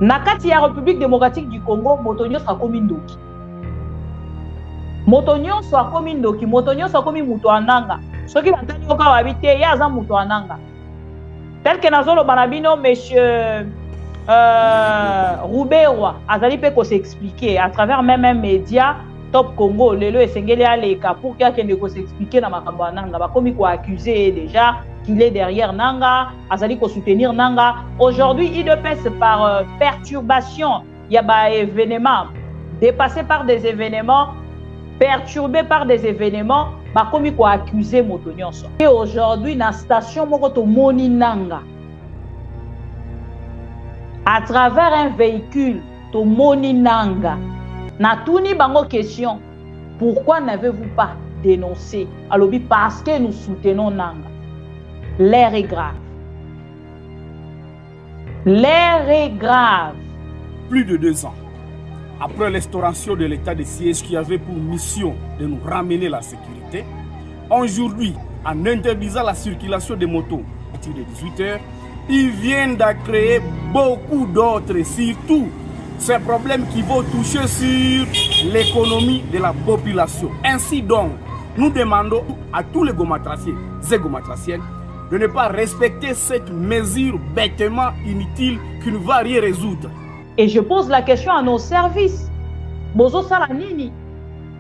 Nakati ya République démocratique du Congo, motonyo sa komi ndoki. Motonyo sa komi ndoki, motonyo sa komi mutu ananga. Soki batali oka wabite, ya za mutu ananga. Tel que nazolo banabino, monsieur Rouberoy, azali pe ko s'expliquer à travers même un média Top Congo, lelo esengeli aleka pour qu'il y ait ko s'expliquer na makambo ananga. Ba komi ko accuser déjà qu'il est derrière Nanga, azali ko soutenir Nanga. Aujourd'hui, il passe par perturbation, il y a des événements, dépassé par des événements, perturbé par des événements, ba komi ko accuser moto nyonso. Et aujourd'hui, na station moko to moni Nanga. À travers un véhicule, to moni Nanga. Na touni bango question, pourquoi n'avez-vous pas dénoncé? Alors, parce que nous soutenons Nanga. L'air est grave. L'air est grave. Plus de 2 ans, après l'instauration de l'état de siège qui avait pour mission de nous ramener la sécurité, aujourd'hui, en interdisant la circulation des motos à partir de 18 h, ils viennent de créer beaucoup d'autres, surtout ces problèmes qui vont toucher sur l'économie de la population. Ainsi donc, nous demandons à tous les gomatraciens et gomatraciennes de ne pas respecter cette mesure bêtement inutile qui ne va rien résoudre. Et je pose la question à nos services. Bozo Salanini,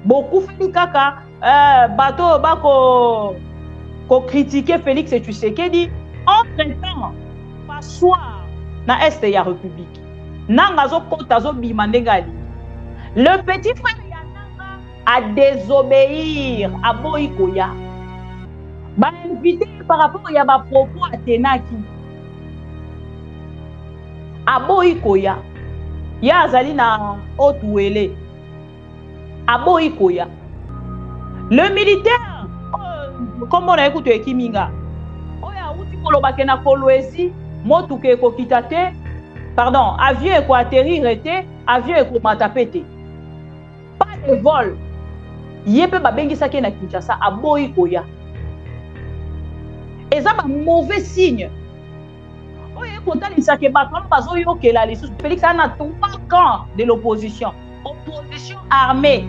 beaucoup fait kaka, bateau bako ko critiquer Félix et Tshisekedi. Entre-temps, pas soir, na est ya République. Nanga zo kota zo bimandengali. Le petit frère ya Nanga a désobéir à Boïkoya. Ba invité par rapport à ba propos à Tenaki. A Boïkoya. Ya azali na Otuele. A Boïkoya. Le militaire, comme on a écouté Kiminga. Oya uti kolobake na Kolwezi, motuke ko kitate. Pardon, avion est atterrir était, avion est matapete. Pas de vol. Yépe babengi sake na Kinshasa à Boïkoya. Et ça un mauvais signe. Oye konta li sake bato bazo yokela les sous Félix a 3 camps de l'opposition. Opposition armée.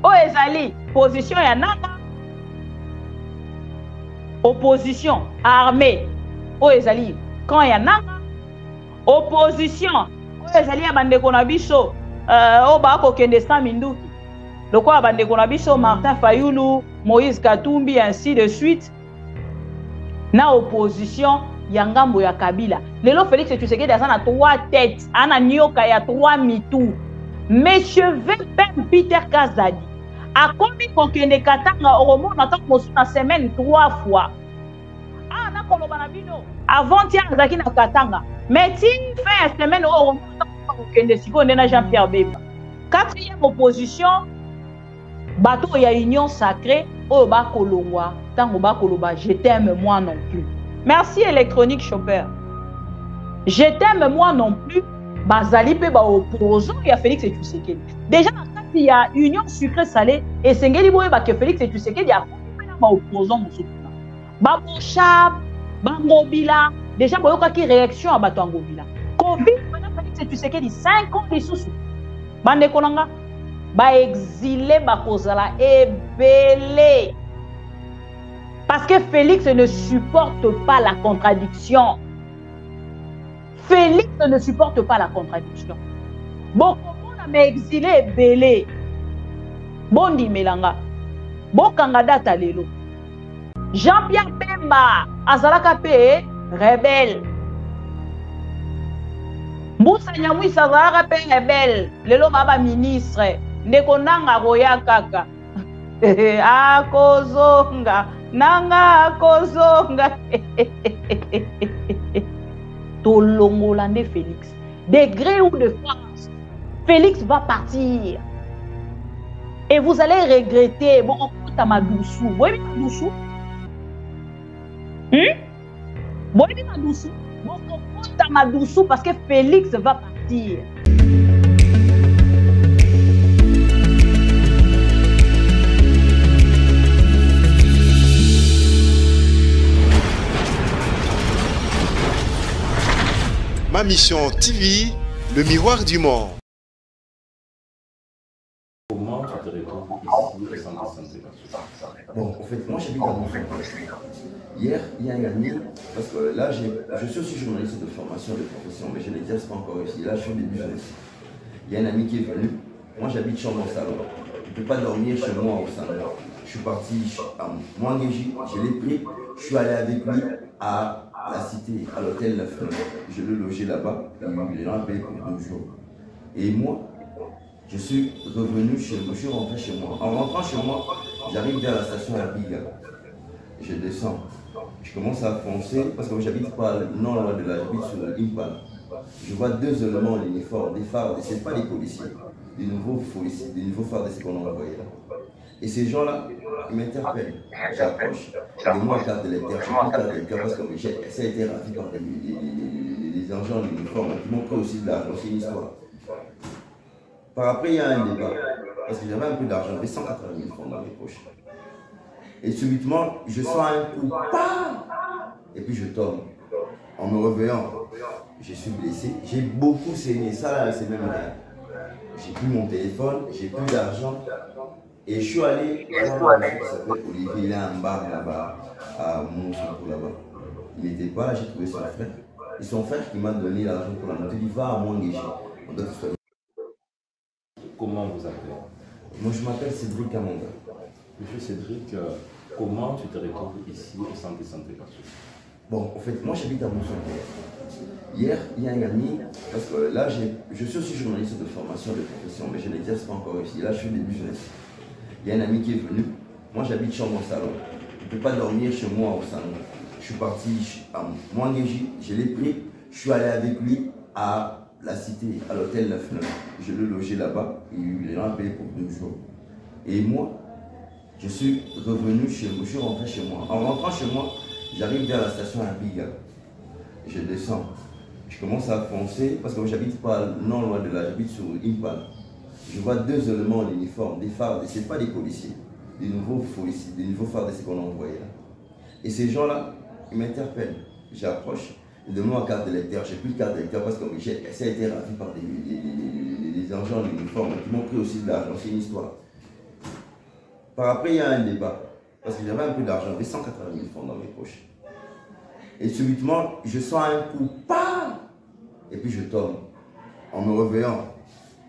Oye Zali, position ya Nanga. Opposition armée. Oh ezali quand il y a Nanga opposition oh ezali ya bandeko na biso o ba ko kende sa minduki loko ya bandeko na biso Martin Fayulu, Moïse Katumbi ainsi de suite na opposition ya ngambo ya Kabila. Lelo Félix Tshisekedi a 3 têtes ana nyoka ya 3 mitou. Monsieur Vepem Peter Kazadi a komi ko kende katanga oromo na tant mosu na semaine 3 fois. Avant-hier, Zaki na Katanga. Mais si fait une semaine, on a Jean-Pierre Bemba. 4e opposition, bateau y a union sacrée, au bas Kolongwa, tant au bas Koloba, je t'aime moi non plus. Merci électronique Chopper. Je t'aime moi non plus. Bazali pe ba opposant, il y a Félix et Tshisekedi. Déjà, quand il y a union sucrée salée, et Sengeli Boye ba que Félix et Tshisekedi a ba opposant Moussoukouna. Babo Chab, Bangobila, déjà, il y a une réaction à Batangobila. Covid, maintenant, Félix Tshisekedi 5 ans de sous. Bande Konanga, ba exilé, ba kozala, ebele. Parce que Félix ne supporte pas la contradiction. Félix ne supporte pas la contradiction. Bon, comment on a exilé, ebele. Bondi Melanga. Bon, Kangada Talelo. Jean-Pierre Bemba, Azalaka Pe, rebelle. Moussa Nyamouis Azalaka Pe, rebelle. Lelo Baba ministre. Nekonanga Roya Kaka. Akozonga. Nanga Akozonga. Tolongolande Félix. De gré ou de force, Félix va partir. Et vous allez regretter. Bon, on compte à Madoussou. Vous voyez Madoussou? Bon, on compte à Madoussou parce que Félix va partir. Ma Mission TV, le miroir du monde. Comment tu te retrouves ici au centre de santé? Bon, en fait, moi j'habite à Montfort. Hier, il y a un ami, parce que là, je suis aussi journaliste de formation, de profession, mais je n'exerce pas encore ici. Là, je suis au début jeunesse. Il y a un ami qui est venu. Moi, j'habite chambre au salon. Je ne peux pas dormir chez moi au salon. Je suis parti à Mwangeji, je l'ai pris, je suis allé avec lui à la cité, à l'hôtel Neuf. Je l'ai logé là-bas, il est payé pour 2 jours. Et moi, je suis revenu chez moi, je suis rentré chez moi. En rentrant chez moi, j'arrive vers la station Abiga. Je descends. Je commence à foncer parce que j'habite pas non loin de là, j'habite sur Impal. Je vois 2 éléments en uniforme, des phares, ce n'est pas des policiers, des nouveaux phares de ce qu'on a envoyé là. Et ces gens-là, ils m'interpellent. J'approche, et moi, carte de lecteur, je prends carte de lecteur parce que ça a été ravi par des agents en uniforme qui m'ont pris aussi de l'argent, c'est une histoire. Par après, il y a un débat, parce que j'avais un peu d'argent, j'avais 180 000 francs dans mes poches. Et subitement, je sens un coup, et puis je tombe. En me réveillant, je suis blessé, j'ai beaucoup saigné, ça là, c'est même rien. J'ai plus mon téléphone, j'ai plus d'argent. Et je suis allé voir un monsieur qui s'appelle Olivier, il a un bar là-bas, à Monsoukou là-bas. Il n'était pas là, j'ai trouvé son frère. Et son frère qui m'a donné l'argent pour la montée, il va à Mwangeji. Comment vous appelez? Moi je m'appelle Cédric Amanda. Monsieur Cédric, comment tu te retrouves ici au centre de santé? Bon, en fait, moi j'habite à Monsoukou. Hier, il y a un ami, parce que là, je suis aussi journaliste de formation, de profession, mais je n'exerce pas encore ici. Là, je suis au début jeunesse. Il y a un ami qui est venu. Moi, j'habite chambre au salon. Je ne peux pas dormir chez moi au salon. Je suis parti à Mwangeji, je l'ai pris. Je suis allé avec lui à la cité, à l'hôtel 9. Je l'ai logé là-bas. Il est payé pour 2 jours. Et moi, je suis revenu chez moi. Je suis rentré chez moi. En rentrant chez moi, j'arrive vers la station Abiga. Je descends. Je commence à foncer parce que j'habite pas non loin de là, j'habite sur Impal. Je vois 2 éléments en uniforme, des phares, ce n'est pas des policiers, des nouveaux phares de ce qu'on a envoyé là. Et ces gens-là, ils m'interpellent. J'approche, ils demandent ma carte de lecteur. J'ai plus de carte de lecteur parce que ça a été ravi par des agents en uniforme qui m'ont pris aussi de l'argent, c'est une histoire. Par après, il y a un débat parce que j'avais un peu d'argent, j'avais 180 000 francs dans mes poches. Et subitement, je sens un coup, et puis je tombe. En me réveillant,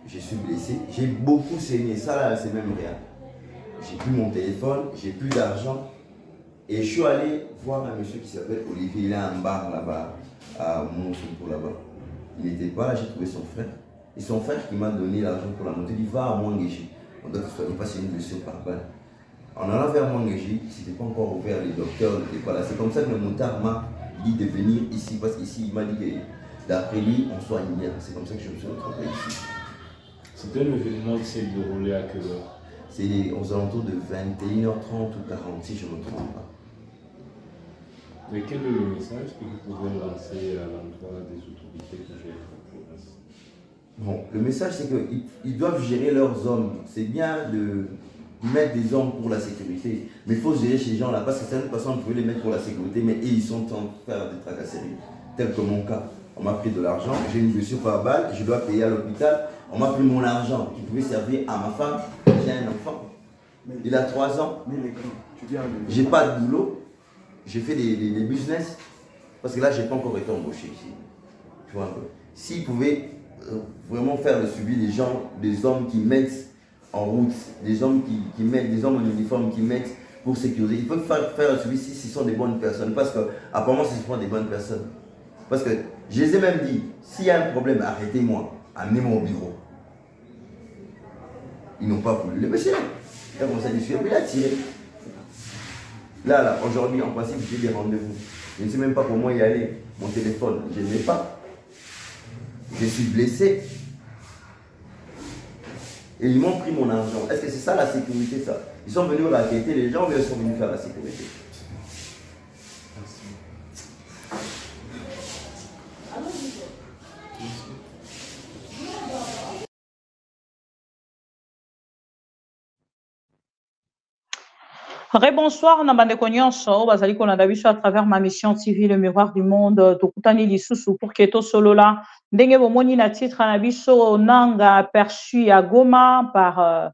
je suis blessé, j'ai beaucoup saigné, ça là, c'est même rien. J'ai plus mon téléphone, j'ai plus d'argent. Et je suis allé voir un monsieur qui s'appelle Olivier, il a un bar là-bas, à Monsoukou là-bas. Il n'était pas là, j'ai trouvé son frère. Et son frère qui m'a donné l'argent pour la montée, il va à Mwangeji. On doit qu'il pas c'est une blessure par balle. En allant vers Mwangeji, c'était pas encore ouvert, les docteurs n'étaient pas là. C'est comme ça que le motard m'a dit de venir ici, parce qu'ici il m'a dit que d'après lui, on soigne bien. C'est comme ça que je me suis retrouvé ici. C'était un événement qui s'est déroulé à quelle heure? C'est aux alentours de 21h30 ou 40 si je ne me trompe pas. Mais quel est le message que vous pouvez lancer à l'endroit des autorités qui gèrent la province? Bon, le message c'est qu'ils doivent gérer leurs hommes. C'est bien de mettre des hommes pour la sécurité, mais il faut gérer ces gens-là parce que certaines personnes pouvaient les mettre pour la sécurité, mais ils sont en train de faire des tracasseries, tel que mon cas. On m'a pris de l'argent, j'ai une blessure par balle, je dois payer à l'hôpital. On m'a pris mon argent qui pouvait servir à ma femme. J'ai un enfant, il a 3 ans. J'ai pas de boulot, j'ai fait des business parce que là, j'ai pas encore été embauché ici. Tu vois un peu. S'ils pouvaient vraiment faire le suivi des gens, des hommes qui mettent en route, des hommes qui mettent, des hommes en uniforme qui mettent pour sécuriser. Il faut faire le suivi si ce sont des bonnes personnes, parce que apparemment ce sont des bonnes personnes. Parce que je les ai même dit, s'il y a un problème, arrêtez-moi, amenez-moi au bureau. Ils n'ont pas voulu. Le monsieur, il a commencé à discuter, mais il a tiré. Là, aujourd'hui, en principe, j'ai des rendez-vous. Je ne sais même pas comment y aller. Mon téléphone, je ne l'ai pas. Je suis blessé. Et ils m'ont pris mon argent. Est-ce que c'est ça la sécurité, ça? Ils sont venus raqueter les gens, mais ils sont venus faire la sécurité. Rebonsoir, Nabande Konyonso, Bazali Konadabiso à travers ma mission TV, le miroir du monde, Tokutani Lisusu pour Keto Solola, Ndenge Bomoni na titre Nabiso Nanga aperçu à Goma par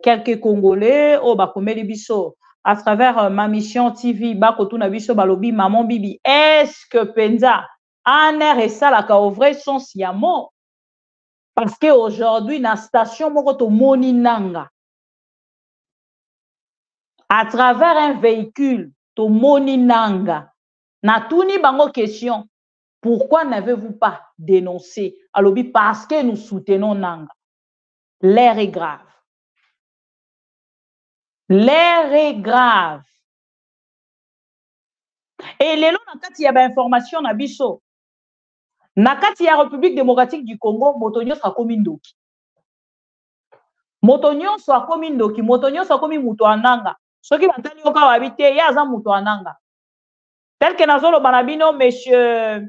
quelques Congolais, au Bakomeli Biso, à travers ma mission TV, Bakotu Nabiso Balobi, Maman Bibi, est-ce que Penza, Aner et Salaka au vrai sens Yamo? Parce qu'aujourd'hui, na station Mokoto Moni Nanga, à travers un véhicule, to moni nanga, na touni bango question, pourquoi n'avez-vous pas dénoncé? Alors, parce que nous soutenons Nanga. L'air est grave. L'air est grave. Et les lots, il y a information na biso. Nakati ya République démocratique du Congo, Motonio sera comme Indoki. Motonio sera comme Indoki. Motonio sera comme Mutuananga. Ce qui va tenir au cas habité, il y a un Mutuananga. Tel que Nazolo Banabino, monsieur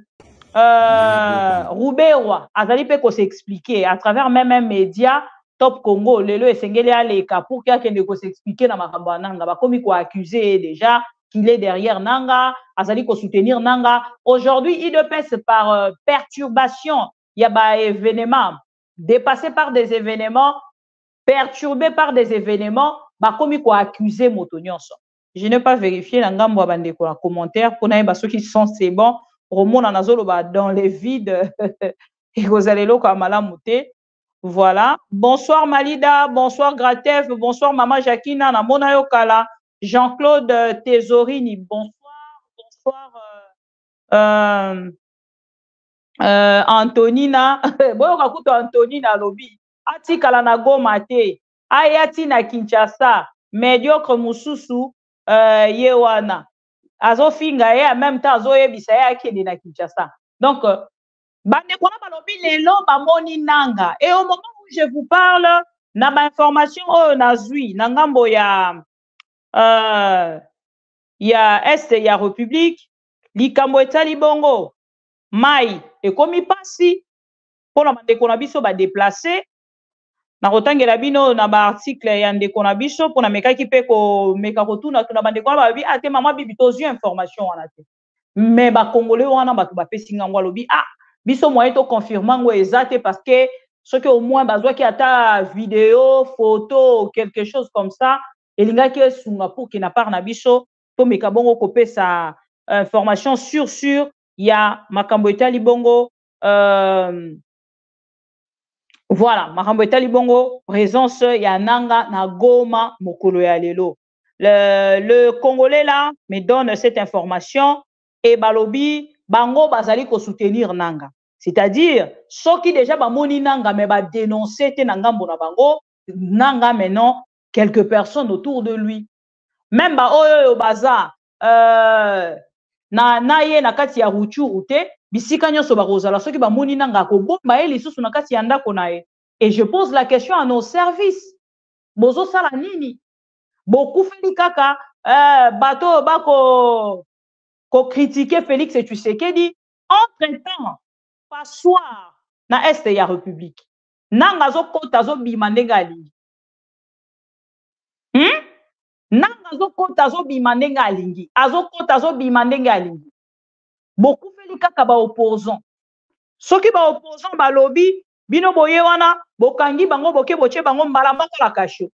Roubewa, Azali Peko s'expliquer à travers même un média, Top Congo, Lelo et Sengele Aleka, pour qu'il y ait s'expliquer dans Makamba Nanga, comme il faut accuser déjà qu'il est derrière Nanga, Azali ko soutenir Nanga. Aujourd'hui, il passe par perturbation, il y a des événements, dépassé par des événements, perturbé par des événements, comme il faut accuser Motonyonso. Je n'ai pas vérifié la gamme en commentaire pour n'aller ceux qui sont c'est bon. Romona Nazolo dans les vides et vous allez là comme Malamouté. Voilà. Bonsoir Malida, bonsoir Gratef, bonsoir Maman Jacquina, Namona Yokala, Jean-Claude Tesorini, bonsoir, Antonina, bon raconte Antonina Lobby, Ati Kalanago Mate, Ayati na Kinshasa, médiocre Mususu, Yewana. Azo finga et en même temps azo yebisa ya kende na Kinshasa. Donc bande kona balobi lelo ba moni nanga et au moment où je vous parle na ba information na zui na ngambo ya est ya République likambo etali bongo mai et komi pasi pona bande kona biso ba déplacer na kotangela bino na ba article ya ndeko na biso pona mekaki pe ko meka kotuna tuna bande kwa ba bi ate mama bibi tozwi information wana te mais ba congolais wana ba ba pesinga ngwa lobi biso moyen to confirmer ngo exact parce que ce que au moins bazwa ki ata vidéo photo quelque chose comme ça elinga ki sunga pour ki na part na biso to meka bongo ko pesa information sur ya makambo etali bongo voilà, Makambo etali bongo, présence ya Nanga na Goma mokolo ya lelo. Le Congolais là me donne cette information et balobi bango bazali ko soutenir Nanga. C'est-à-dire ceux qui déjà ba moni Nanga mais ba dénoncer te Nangambo na bango, Nanga maintenant quelques personnes autour de lui. Même ba oyo baza na ye na kati ya Ruchuru te bisika nyonso bakozala soki ba moni Nanga ko bomba ye lisusu na kati ya ndako na ye. Et je pose la question à nos services. Bozo sala nini? Beaucoup feli kaka bato bako ko critiquer Félix et Tshisekedi entre-temps passoir na est ya République. Nanga zo kota zo bima ndenga alingi. Nanga zo kota zo bima ndenga alingi. Azo kota zo bima ndenga alingi. Beaucoup feli kaka ba opposant. Soki ba opposant ba lobby bino boye wana bokangi bango boke boche bango mbala moko la kasho.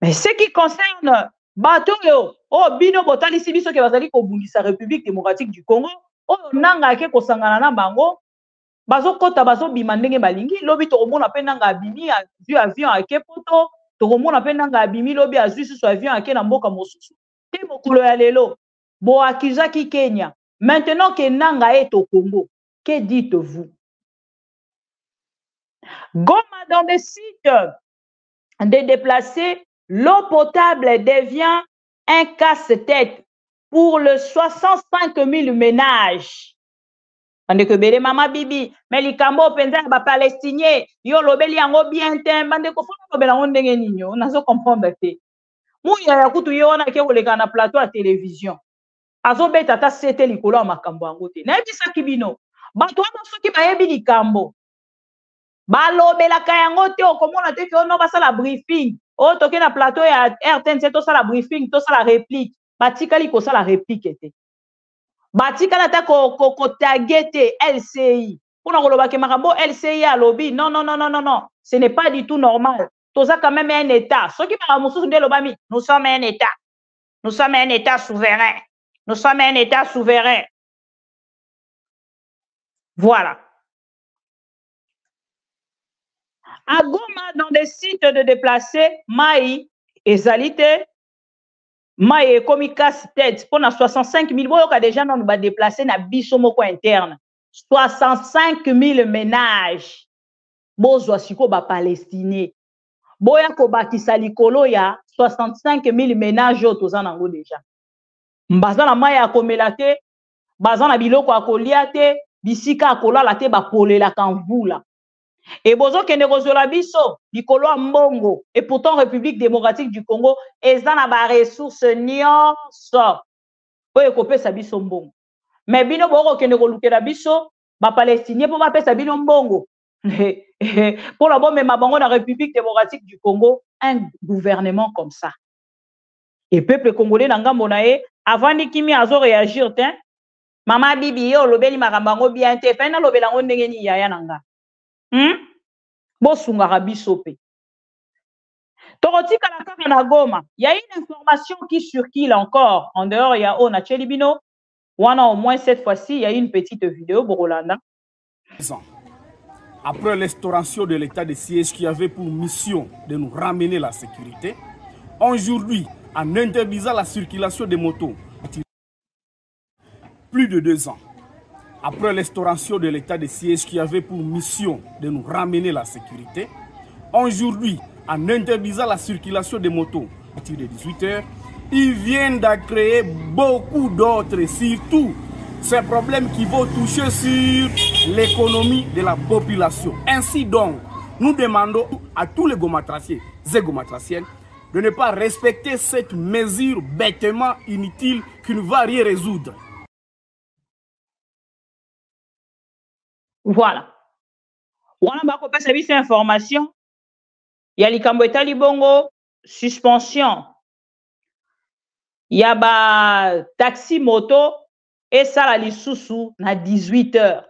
Mais ce qui concerne bato yo bino botali si biso ke bazali ko bundisa République démocratique du Congo nanga ke ko sangana na bango bazo kota bazo bima ndenge balingi lobi to komona pe nanga abimi azui avion ake poto to komona pe nanga abimi lobi azui susu avion ake na mboka mosusu te mokolo ya lelo bo akizaki Kenya maintenant que nanga est au Congo que dites-vous? Goma dans des sites de déplacés, l'eau potable devient un casse-tête pour le 65 000 ménages. Bande ko bele mama bibi, mais likambo penza ba palestinien, yo lobeli yango bien te, bande ko fona lobela ngo ndenge nini yo, nazo comprendre te. Muya ya kutu yo wana ke koleka na plateau à télévision. Azo beta ta sete likolo makambo yango te. Na yebisa kibino, bato wana soki bayebi likambo balobelaka yango te okomona te ke ono basala briefing Oh, toke na plateau ya RTNC, to sala briefing, to sala réplique. Batikali ko sala réplique ete. Batikala ta ko tagete LCI. Pour na koloba ke makambo LCI à lobby. Non, non, non, non, non, non. Ce n'est pas du tout normal. Toza quand même un État. Ce qui m'a moussou de lobami, nous sommes un État. Nous sommes un État souverain. Nous sommes un État souverain. Voilà. À Goma, dans des sites de déplacés, Maï et Zalité, Maï et Komikas tête, pour 65 000, il y a des gens qui ont déplacé dans Bissomoko interne. 65 000 ménages. Bozwa siko ba Palestinais. Boya ko bakisa likolo ya 65 000 ménages toza nango déjà. Mbaza na Maï ya komelate, baza na biloko akolia te, bisika akolala te ba polela kanvula. Et bozo kende kozola biso likolo mbongo et pourtant République démocratique du Congo eza na ba ressources nyonso oyo kopesa biso mbongo. Mais bino boko kende kolukela biso ba Palestinien po ba pesa bino mbongo. Pour la bonne bango na République démocratique du Congo, un gouvernement comme ça. Et peuple congolais na ngambo na ye avant ni kimi azo réagir tin mama bibi yo lobeli makambango bien te fa na lobela ngo ndenge ni yaya nanga. Bosungaka biso pe. Torotika la kaka na Goma, il y a une information qui circule encore en dehors il y a Ona Chelibino. Wana au moins cette fois-ci, il y a une petite vidéo Borolanda. Après l'instauration de l'état de siège qui avait pour mission de nous ramener la sécurité, aujourd'hui, en interdisant la circulation des motos, plus de 2 ans, après l'instauration de l'état de siège qui avait pour mission de nous ramener la sécurité, aujourd'hui, en interdisant la circulation des motos à partir de 18 h, ils viennent de créer beaucoup d'autres, surtout ces problèmes qui vont toucher sur l'économie de la population. Ainsi donc, nous demandons à tous les gomatraciens et gomatraciennes de ne pas respecter cette mesure bêtement inutile qui ne va rien résoudre. Voilà. On a pas service information. Il y a likambo etali bongo suspension. Il y a ba taxi moto et ça la lisusu na 18 h.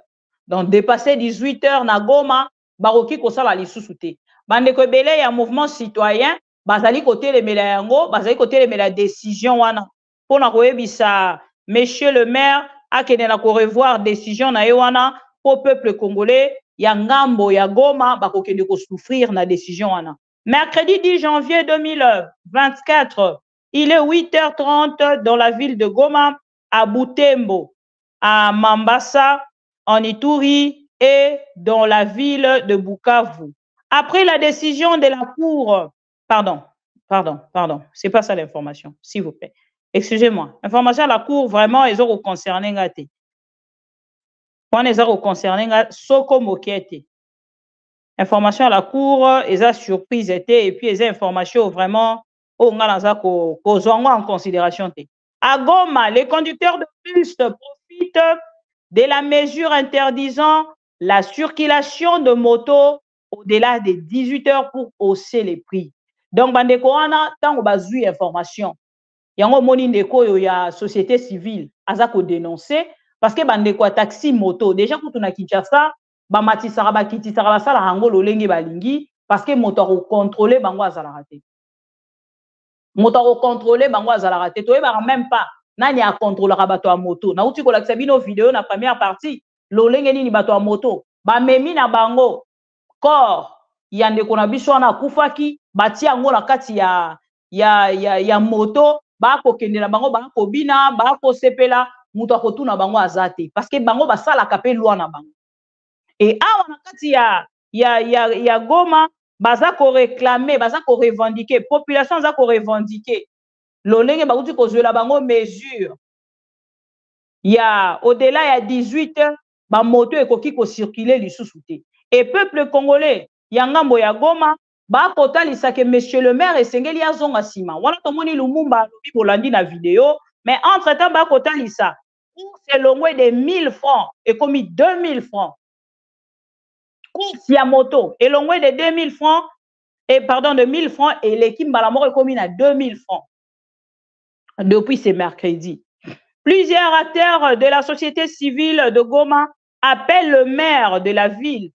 Donc dépasser 18 h na Goma, baroki ko ça la lisusu te. Bande ko belé ya mouvement citoyen, bazali côté le mela yango, bazali côté le mela décision wana. Pour na koyebisa monsieur le maire a kene na ko revoir décision na wana au peuple congolais ya ngambo ya Goma bakokende ko souffrir na décision wana. Mercredi 10 janvier 2024, il est 8 h 30 dans la ville de Goma, à Butembo, à Mambasa, en Ituri et dans la ville de Bukavu. Après la décision de la Cour, pardon, c'est pas ça l'information, s'il vous plaît. Excusez-moi. Information à la Cour, vraiment, ils ont concerné ngate. Quand ils ont concerné Soko Mokete. Information à la Cour, ils ont surprise été, et puis ils ont information vraiment, on en considération. À Goma, les conducteurs de bus profitent de la mesure interdisant la circulation de motos au-delà de 18 h pour hausser les prix. Donc, bandeko wana, tant on a eu information, il y a un moni ndeko yo ya société civile, azako dénoncer, parce que bandeko taxi moto, déjà quand on a Kinshasa, ba matisara ba kitisara ba sala hango lolenge balingi, parce que moto a contrôlé bango azala raté. Moto a contrôlé bango azala raté. Toi, même pas. Nani a contrôlé bato a moto. Na uti ko la sabino vidéo na première partie. Lolenge nini bato a moto. Ba memi na bango. Corps. Yande kona biso na kufaki. Bati ango na kati ya moto. Ba ko kende na bango. Ba ko bina. Ba ko sepela. Moto a kotu na bango azate. Parce que bango ba sala kape loi na bango. Et awa na kati ya Goma. Baza ko réclamer, baza ko revendiquer, population za ko revendiquer. Lolenge ba uti ko la bango mesure. Ya au-delà ya 18 h, ba moto ekoki ko circuler lisusu te. Et peuple congolais, ya ngambo ya Goma, ba kotalisa ke monsieur le maire esengeli azonga sima. Wana tomoni Lumumba lobi bolandi na vidéo, mais entre-temps ba kotalisa pour c'est longwe de 1000 francs et commis 2000 francs. Course ya moto et l'ongwe de 2000 francs et pardon, de 1000 francs, et l'équipe Malamor est commune à 2000 francs depuis ce mercredi. Plusieurs acteurs de la société civile de Goma appellent le maire de la ville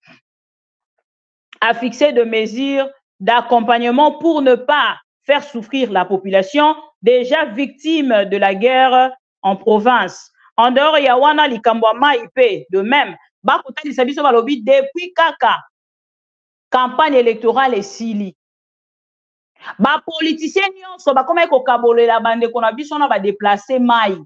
à fixer des mesures d'accompagnement pour ne pas faire souffrir la population déjà victime de la guerre en province. En dehors, il y a wana likambwama IP. De même, bakota lisabiso balobi depuis kaka campagne électorale esili. Ba politicien nyonso bakoma kokabolela bandeko na biso na ba déplacer mai.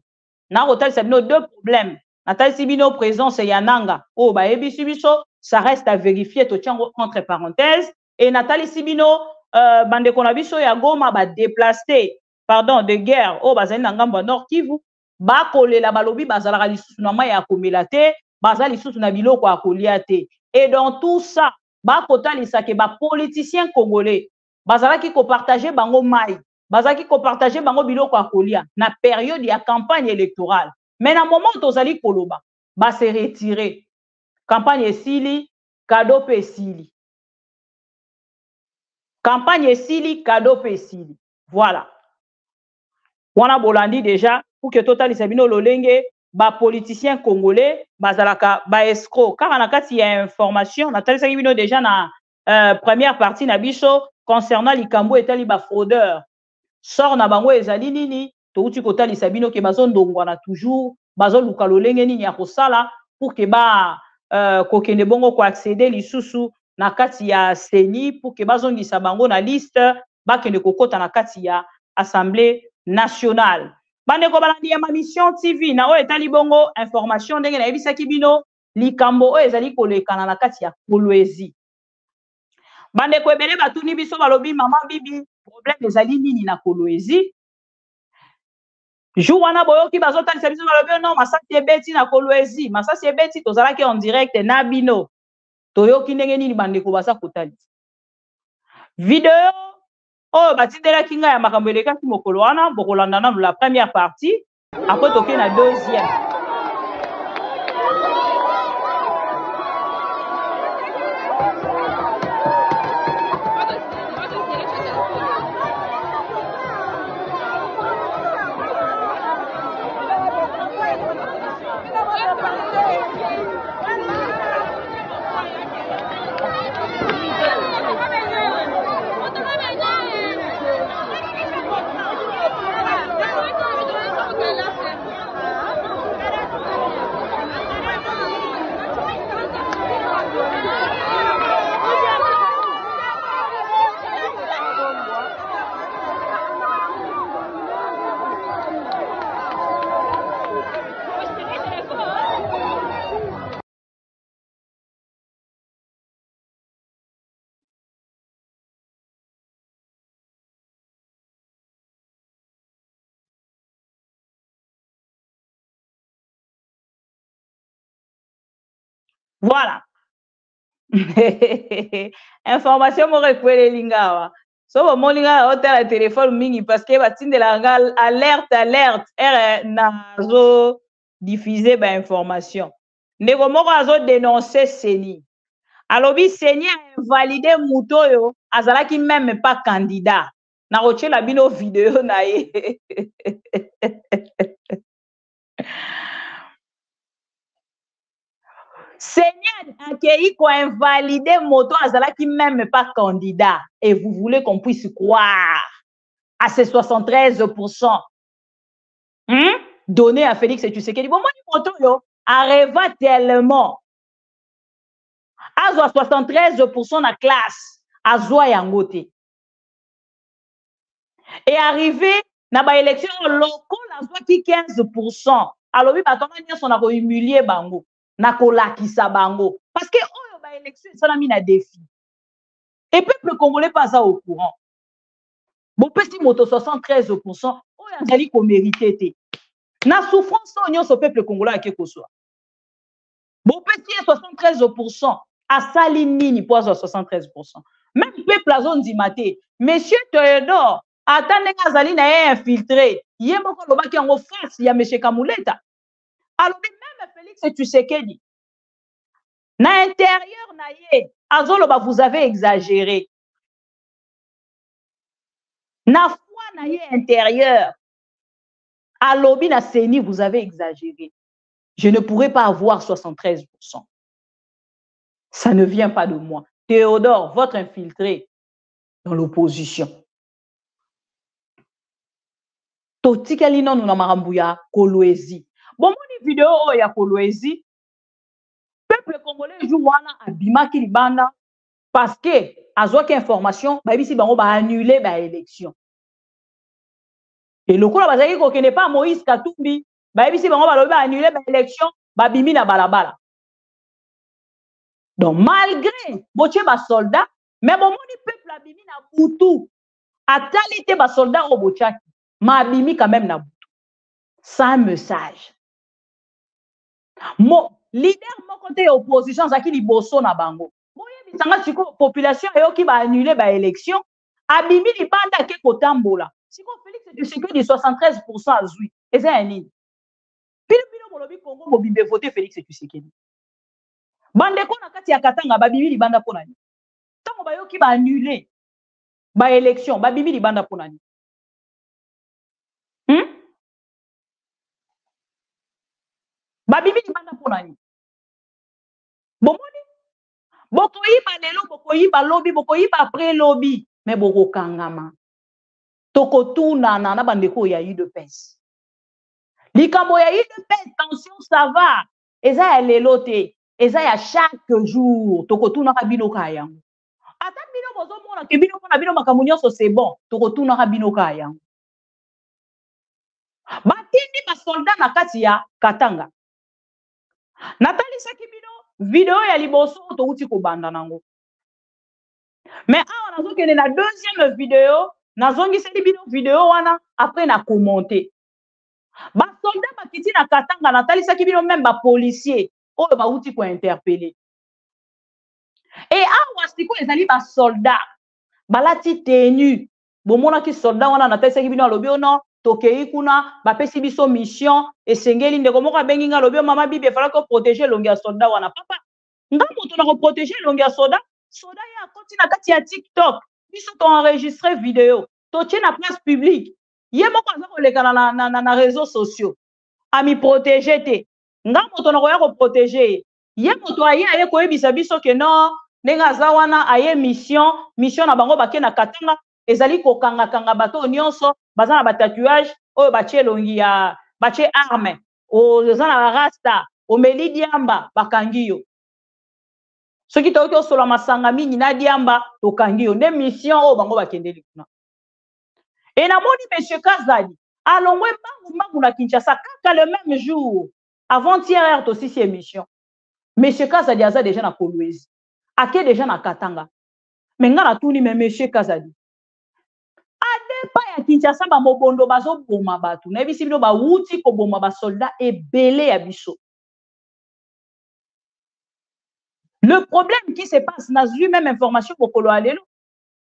Na kota lisabino deux problèmes. Natali sibino présence yananga. Oh ba ebisi biso, ça reste à vérifier to tiango entre parenthèses. Et Nathalie Sibino, bandeko na biso ya Goma ba déplacé, pardon, de guerre, oh bazali na ngambo Nord Kivu, ba kolela balobi bazalaka lisusu na mai ya komela te, bazali lisusu na biloko ya kolia te. Et dans tout ça, ba kotalisa ke ba politiciens congolais, bazalaki ko partager bango mai, bazalaki ko partager bango biloko ya kolia na période ya campagne électorale. Mais na moment tozali koloba, ba se retirer. Campagne esili, cadeau pe esili. Campagne esili, cadeau pe esili. Voilà. Wana bolandi déjà, pour que total isabino lolenge, ba politicien congolais, bazalaka, ba escroc. Car en a il y a information, Nathalie Sabino déjà na première partie na biso, concernant likambo etali ba fraudeur. Sort na bango ezali nini, touti kota lisabino ke bazon dongwana toujours, bazon luka lolenge nini ya kosala, pour que ba kokende bongo ko accéder lisusu na kati ya seni pour que bazongisa bango na liste bakende kokota na kati ya assemblée nationale. Bandeko balandi ya ma mission TV na oyo etali bongo information ndenge na yebisaki bino likambo oyo ezali kolekana na kati ya Kolwezi. Bandeko ebele batuni biso balobi mama bibi problème ezali nini na Kolwezi. Jour wana boyoki bazotalisa biso balobi non masasi ebeti na Kolwezi, masasi ebeti tozalaki en direct na bino. Toyoki ndenge nini bandeko baza kotalisa. Video oh batindelaki ngai ya makambo elekaki mokolo wana bokolanda nanu la première partie, après toke na deuxième. Voilà. Information mo rekwele lingawa. So mo linga hotel à téléphone mingi parce que batindela alerte nazo diffuser ba information. Ndeko moko azo dénoncer Seni. Alobi Seni a invalidé Mutoyo, azalaki même pas candidat. Na rochela bino vidéo na ye. Seigneur Akei ko invalidé Moto azalaki même pas candidat. Et vous voulez qu'on puisse croire à ces 73% donné à Félix et Tshisekedi. Bon, moi, Moto yo arriva tellement. Azwa 73% na classe. Azwa yangote. Et arrivé na ba élection locale azwa ki 15%. Alors oui, bah, comment dire, on a humilié bango. Na kolakisa bango parce que oyo ba élection salami na défi et peuple congolais pas ça au courant bon petit moto 73% oyo azali ko mériter te na souffrance onyo so peuple congolais akeko so bon petit 73% asali nini pour 73% même peuple azondima te monsieur Théodore atande azali na ye infiltré ye moko lobaki yango face ya monsieur Kamuleta alors même Félix Tshisekedi na intérieur na ye azoloba vous avez exagéré Na foi na ye intérieur. À lobby na CENI, vous avez exagéré. Je ne pourrais pas avoir 73%. Ça ne vient pas de moi. Théodore, votre infiltré dans l'opposition. Totikali non na marambuya Kolwezi. Bon, mon vidéo ya Kolwezi, peuple congolais joue wana abima ki libanda parce que azwaki information ba bisi bango ba annuler ba élection. Et lokola bazaki ko kene pas Moïse Katumbi, ba bisi bango ba lobi ba annuler ba élection, ba bimi na balabala. Donc malgré boche ba soldat, mais bon moni peuple abimi na butu. Atalite ba soldat au bochaki, ma abimi quand même na butu. Sans message. Mon leader mon côté opposition zaki liboso na bango. Moye bisanga siko population ayoki ba annuler ba élection, abimi libanda ke kotambola. Siko Félix Tshisekedi 73% azui. Eza ya nini? Pilo bolobi Congo mobimbe voter Félix Tshisekedi. Bandeko na kati ya Katanga babimi libanda pona ni. Tango bayoki ba annuler ba élection, babimi libanda pona ni. Babimi libanda pona ni. Bomoni bokoyiba lelo, bokoyiba lobi, bokoyiba après lobi, mais bokokangama. Tokotuna na bandeko ya UDPS. Likambo ya UDPS, tension ça va. Eza ya lelo te, eza ya chaque jour. Tokotuna ka bino ka yango. Ata bino bozomona ke bino na bino makambo nyonso c'est bon. Tokotuna ka bino ka yango. Batindi ba soldat na kati ya Katanga. Natali saki bino vidéo ya liboso touti ko banda nango. Mais awa nazokende na deuxième vidéo, nazongi seli bino vidéo wana après na commenter. Ba soldat bakiti na Katanga natali saki bino même ba policier oyo ba uti ko interpeller. Et awa siko ezali ba soldat balati tenue. Bomona ki soldat wana natali saki bino alobi ono tokei kuna bapesi biso mission esengeli ndeko moko abengi nga lobi mama bibi efala ko protéger longi ya soldat wana papa nga moto na ko protéger longi ya soldat ya koti na kati ya TikTok biso to enregistrer vidéo to tie na place publique ye moko aza ko lekana na réseaux sociaux ami protéger te nga moto na ko ya ko protéger ye moto aye ko yebisa biso ke non nenga za wana aye mission na bango bake na Katanga ezali ko kanga bato nyonso bazana ba tatouage oyo batie longi ya batie arme o zana rasta o meli diamba bakangi yo soki to solo masanga mingi na diamba to kangi yo ne mission o bango bakendeli kuna et na moni monsieur Kazadi alongwe mbangu na Kinshasa kaka le même jour avant-hier to sisi émission monsieur Kazadi aza déjà na Kolwezi ake déjà na Katanga mais ngana tuni mais monsieur Kazadi pa ya Kinshasa ba mobondo bazo boma batu na bisi bino ba wuti ko boma ba soldat ebele ya biso. Le problème qui se passe na zui même information bokolo alelo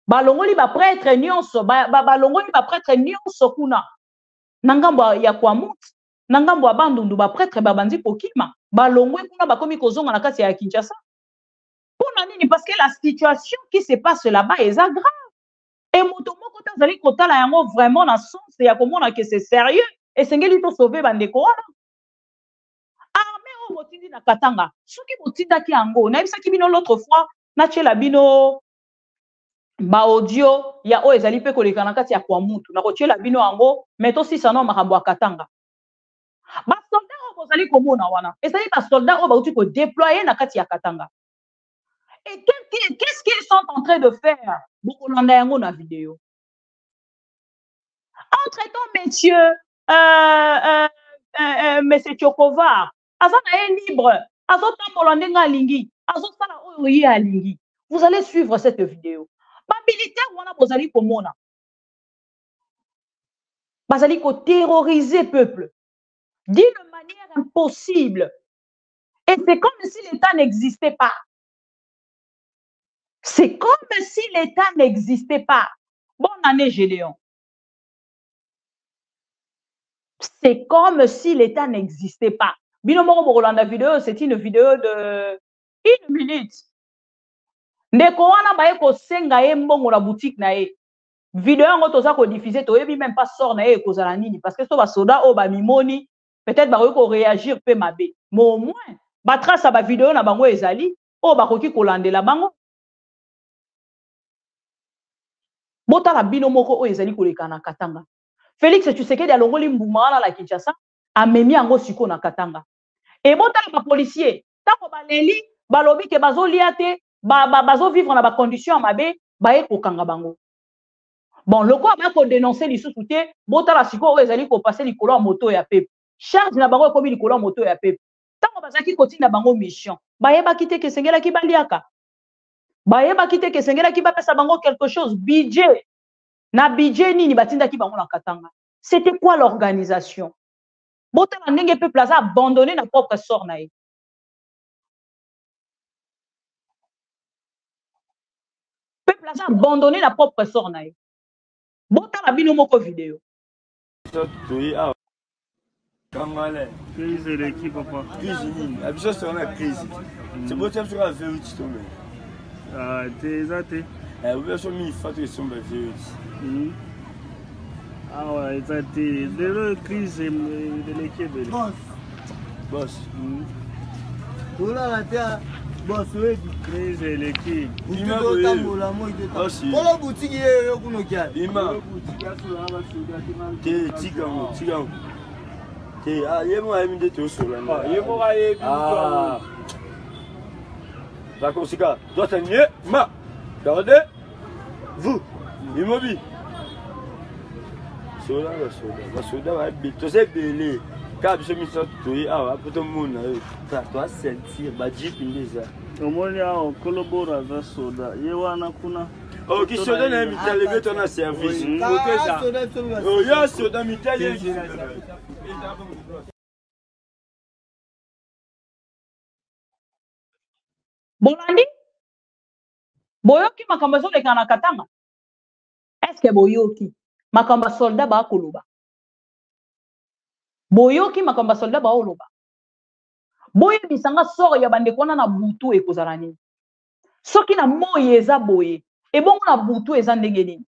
balongoli ba prêtre nyonso balongoli ba prêtre nyonso kuna nangambo ya kwa muti nangambo ya bandundu ba prêtre babandi kokima balongwe kuna bakomi kozonga na kati ya Kinshasa. Pona nini? Parce que la situation qui se passe là-bas est grave. Et moto moko tazali kotala yango vraiment na sens ya komona que c'est sérieux et sengeli to sauver bandeko wana armée o botindi na Katanga soki botindaki yango na bisaki bino l'autre fois na chela bino ba audio ya o ezali pe koleka na kati ya kwa mutu na ko chela bino yango mais to sisa no makambo ya Katanga ba soldat o bozali komona wana ezali ba soldat o ba uti ko déployer na kati ya Katanga. Et qu'est-ce qu'ils sont en train de faire? Beaucoup l'on a une vidéo. Entre-temps, monsieur Tchokova, libre, vous allez suivre cette vidéo. Vous allez terroriser le peuple d'une manière impossible. Et c'est comme si l'État n'existait pas. C'est comme si l'État n'existait pas. Bonne année, Gédéon. C'est comme si l'État n'existait pas. Binomoro Borolanda vidéo, c'est une vidéo de 1 minute. Ndeko wana baye ko senga ye mbongo la boutique na ye. Vidéo yango toza ko diffuser to yebi même pas sort na e kozala nini parce que so ba soda o ba mimoni peut-être ba ko réagir pe mabe. Mais au moins ba trace ba vidéo na bango ezali o ba koki kolandela bango. Bota la bino moko o ezali koleka na Katanga. Félix Tshisekedi alongoli mbuma na la Kinshasa amemi yango siko na Katanga. Et bota la policier tako baleli balobi ke bazolia te bazo vivre na ba conditions mabe ba e kokanga bango. Bon, le quoi va dénoncer les sous-soutés, bota la siko o ezali ko passer likolo ya moto ya pep. Charge na bango komi likolo ya moto ya pep. Tango bazaki continue na bango mission. Ba yeba kite ke sengela ki baliaka. Ba yeba kite ke sengela ki ba pesa bango quelque chose, budget. Na budget nini batinda ki bango na Katanga. C'était quoi l'organisation? Bota na ndenge peuple a abandonné na propre sort na ye. Peuple a abandonné na propre sort na ye. Bota la bino moko vidéo. Crise de l'équipe, papa. Crise, la sur la crise. C'est beau, tu as sur la vérité. Ah, t'es ça, t'es. Oui, sur mi fatigué sur la vérité. Ah ouais, ça t'es. De la crise de l'équipe. Boss. Tout là, la terre. Boss, oui. Crise de l'équipe. Il m'a dit. Comment boutique est au Kunokia? Il m'a dit. Tigan. Ah, il y a moi qui me dit sur la main. Il y a moi qui me dit. D'accord, c'est ça. Toi, t'es mieux. Ma. Regardez. Vous. Immobile. Soda. Soda va être tout c'est belé. Quand je me sens tout, ah, après tout le monde, ça doit sentir. Bah, j'ai fini ça. Au moins, il y a un collabore avec Soda. Il y a un akuna. Oh, qui se donne un mital, le ton service. Oh, il y a Soda mital. Bolandi? Boyoki makambo zoleka na Katanga. Est-ce que boyoki makamba soldat ba koloba? Boyoki makamba soldat ba oloba. Boye bisanga soro ya bande kona na butu ekozala nini? Soki na moye eza boye, ebongo na butu eza ndenge nini?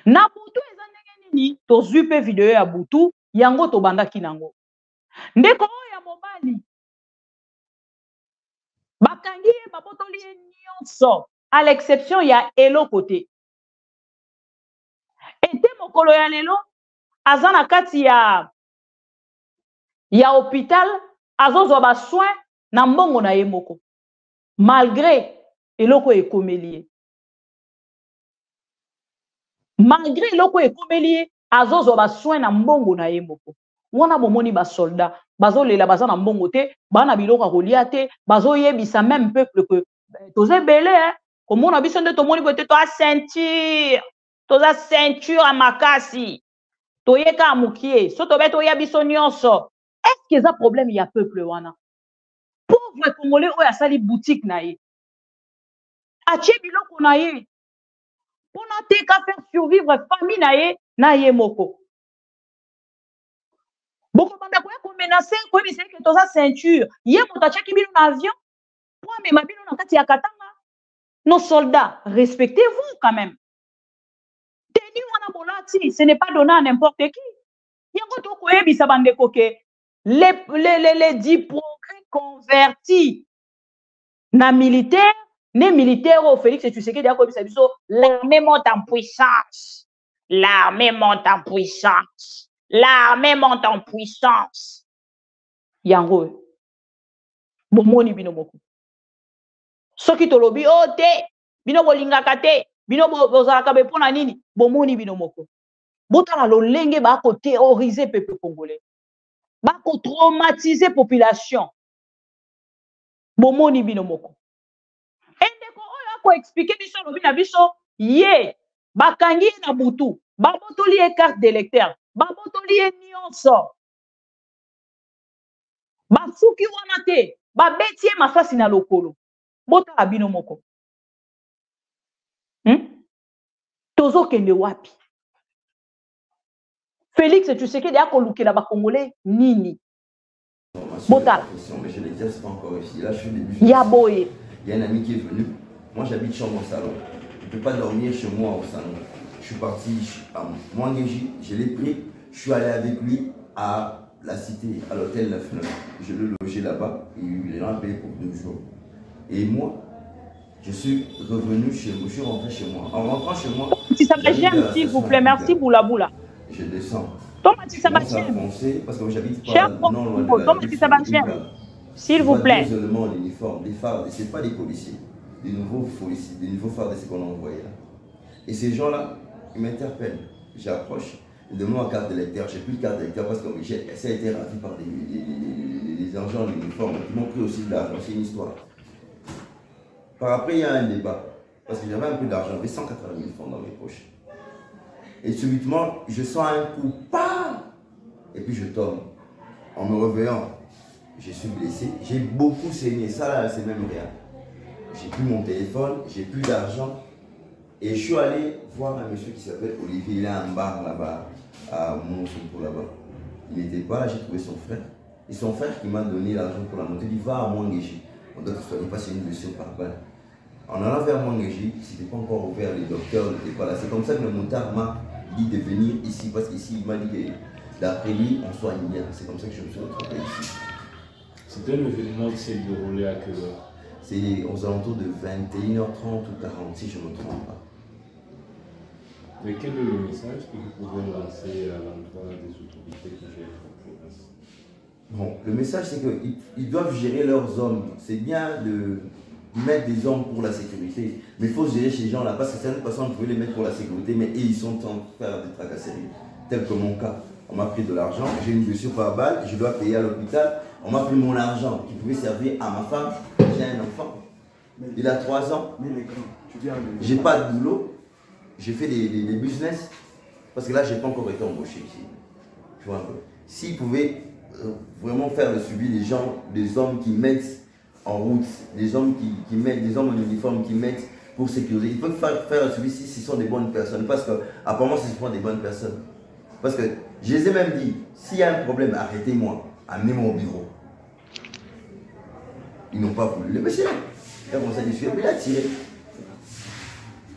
Na butu eza ndenge nini? Tozwi pe video ya butu yango tobandaki nango. Ndeko ya mobali bakangi ye babotoli ye nyonso à l'exception ya elo côté. Ete mokolo ya lelo aza na kati ya hôpital azozwa ba soin na mbongo na ye moko malgré eloko ekomeli ye. Malgré eloko ekomeli ye azozwa ba soin na mbongo na ye moko. Wana bomoni ba soldat bazolela baza na mbongo te bana biloko kolia te bazoyebisa même peuple que toze belé hein komona biso nde tomoni bote to a ceinture toza ceinture a makasi toyeka amukie so to beto ya biso nyonso. Est-ce que ça problème il y a peuple wana pauvre congolais oyo asali boutique na ye atie biloko na ye pona te ka faire survivre famille na ye moko. Beaucoup banda koya ko menacer ko bisé que toza ceinture ye moto atiaki bino na avion pour amema bino na kati ya Katanga. Nos soldats, respectez-vous quand même. Teni wana bolati, ce n'est pas donné à n'importe qui. Yango to koye bisa bande koke les diplômés convertis na militaire, ne militaire au Félix Tshisekedi yako bisa biso l'armée monte en puissance. L'armée monte en puissance. L'armée monte en puissance. Yango. Bomoni bino moko. Soki tolobi o te bino bolingaka te bino bozalaka be pona nini bomoni bino moko. Botala lolenge ba ko terroriser peuple congolais. Ba ko traumatiser population. Bomoni bino moko. Endeko oyo ko expliquer biso lobi na biso ye bakangi na butu ba botoli e carte d'électeur ba botoli e nyonso. Ba fuki wana te ba betie masasi na lokolo. Bota la bino moko. Tozo kende wapi? Félix Tshisekedi a kolukela ba Congolais nini? Bota la. Mais je n'exerce pas encore ici. Là, je suis début. Il y a boye. Il y a un ami qui est venu. Moi, j'habite chambre au salon. Je ne peux pas dormir chez moi au salon. Je suis parti à Mwangeji, je l'ai pris, je suis allé avec lui à la cité, à l'hôtel 9-9. Je l'ai logé là-bas, il est payé pour 2 jours. Et moi, je suis revenu chez moi, je suis rentré chez moi. En rentrant chez moi, si ça va j'aime, s'il vous plaît, merci Boula Boula. Je descends. Thomas, si ça va j'aime. Parce que j'habite pas non loin de la Thomas, si ça va j'aime. S'il vous plaît. Pas seulement l'uniforme, les phares, c'est pas des policiers, des nouveaux policiers, des nouveaux phares de ce qu'on a envoyé là. Et ces gens-là, ils m'interpellent. J'approche, ils demandent ma carte d'électeur. J'ai plus de carte d'électeur parce que ça a été ravi par des agents de l'uniforme qui m'ont pris aussi de l'argent. C'est une histoire. Par après, il y a un débat. Parce que j'avais un peu d'argent, j'avais 180 000 francs dans mes poches. Et subitement, je sens un coup, pas. Et puis je tombe. En me réveillant, je suis blessé. J'ai beaucoup saigné. Ça là, c'est même rien. J'ai plus mon téléphone, j'ai plus d'argent. Et je suis allé voir un monsieur qui s'appelle Olivier. Il a un bar là-bas, à Monsoupo là-bas. Il n'était pas là, j'ai trouvé son frère. Et son frère qui m'a donné l'argent pour la montée, il va à Mwangeji. On doit se passer une blessure par balle. En allant vers Mwangeji, c'était pas encore ouvert, les docteurs n'étaient pas là. C'est comme ça que le motard m'a dit de venir ici, parce qu'ici, il m'a dit que d'après lui, on soigne bien. C'est comme ça que je me suis retrouvé ici. C'était un événement qui s'est déroulé à quelle heure? C'est aux alentours de 21h30 ou 40, si je ne me trompe pas. Mais quel est le message que vous pouvez lancer à l'endroit des autorités qui gèrent la province? Bon, le message, c'est qu'ils doivent gérer leurs hommes. C'est bien de mettre des hommes pour la sécurité, mais il faut gérer ces gens-là, parce que certaines personnes pouvaient les mettre pour la sécurité, mais ils sont en train de faire des tracasseries, tel que mon cas. On m'a pris de l'argent, j'ai une blessure par balle, je dois payer à l'hôpital, on m'a pris mon argent qui pouvait servir à ma femme, j'ai un enfant, il a 3 ans, j'ai pas de boulot, j'ai fait des business, parce que là, j'ai pas encore été embauché ici. Tu vois un peu. S'ils pouvaient vraiment faire le suivi des gens, des hommes qui mettent en route, des hommes qui mettent, des hommes en uniforme qui mettent pour sécuriser. Il faut faire le suivi si ce sont des bonnes personnes, parce que apparemment ce sont des bonnes personnes. Parce que je les ai même dit, s'il y a un problème, arrêtez-moi, amenez-moi au bureau. Ils n'ont pas voulu. Le monsieur, il a commencé à discuter, il a tiré.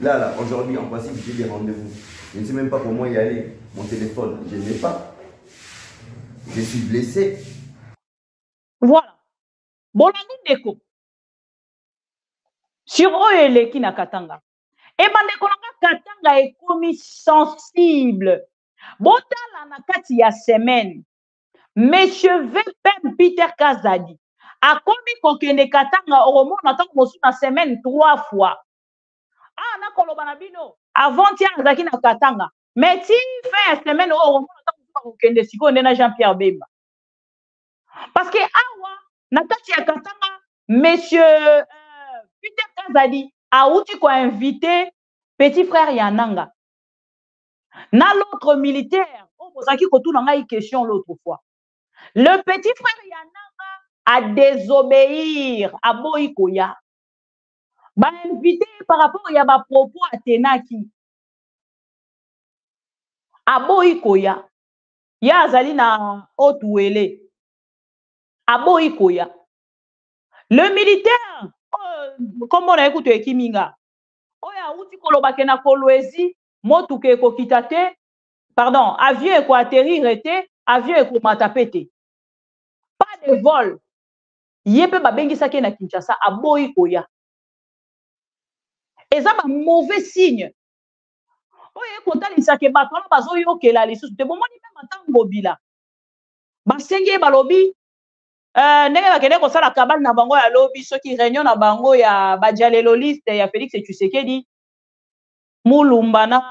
Là, aujourd'hui, en principe, j'ai des rendez-vous. Je ne sais même pas comment y aller. Mon téléphone, je ne l'ai pas. Je suis blessé. Voilà. Bolangi Ndeko. Sur Oyeleki na Katanga. Et bandeko na Katanga est commis sensible. Botala na kati ya semaine. Monsieur VPM Peter Kazadi a commis kokende Katanga au na tango mosu na semaine 3 fois. Ah na koloba na bino avant-hier azaki na Katanga. Mais ti fin semaine au na tango kokende siko na Jean-Pierre Bemba. Parce que awa na kati ya Katanga monsieur Peter Kazadi a outi ko invité petit frère Yananga. Na l'autre militaire, on posaki ko tout na ngai question l'autre fois. Le petit frère Yananga a désobéir à Boïkoya. Ba invité par rapport à ba propos à Tenaki. A Boïkoya. Ya azali na Otuele. A Boïkoya. Le militaire, comme on a écouté Kiminga, oya uti kolobake na kolwezi, motuke ko kitate, pardon, avion ko atterrir été, avion ko matapete. Pas de vol. Yépe babengi sake na Kinshasa a Boïkoya. Et ça va mauvais signe. Oye kontali sake bato na bazo yokela lisusu te bomoni même en mobila. Basenge balobi ndenge bakende kosala kabale na bango ya lobi soki réunion na bango ya badialeloliste ya Félix Tshisekedi mulumba na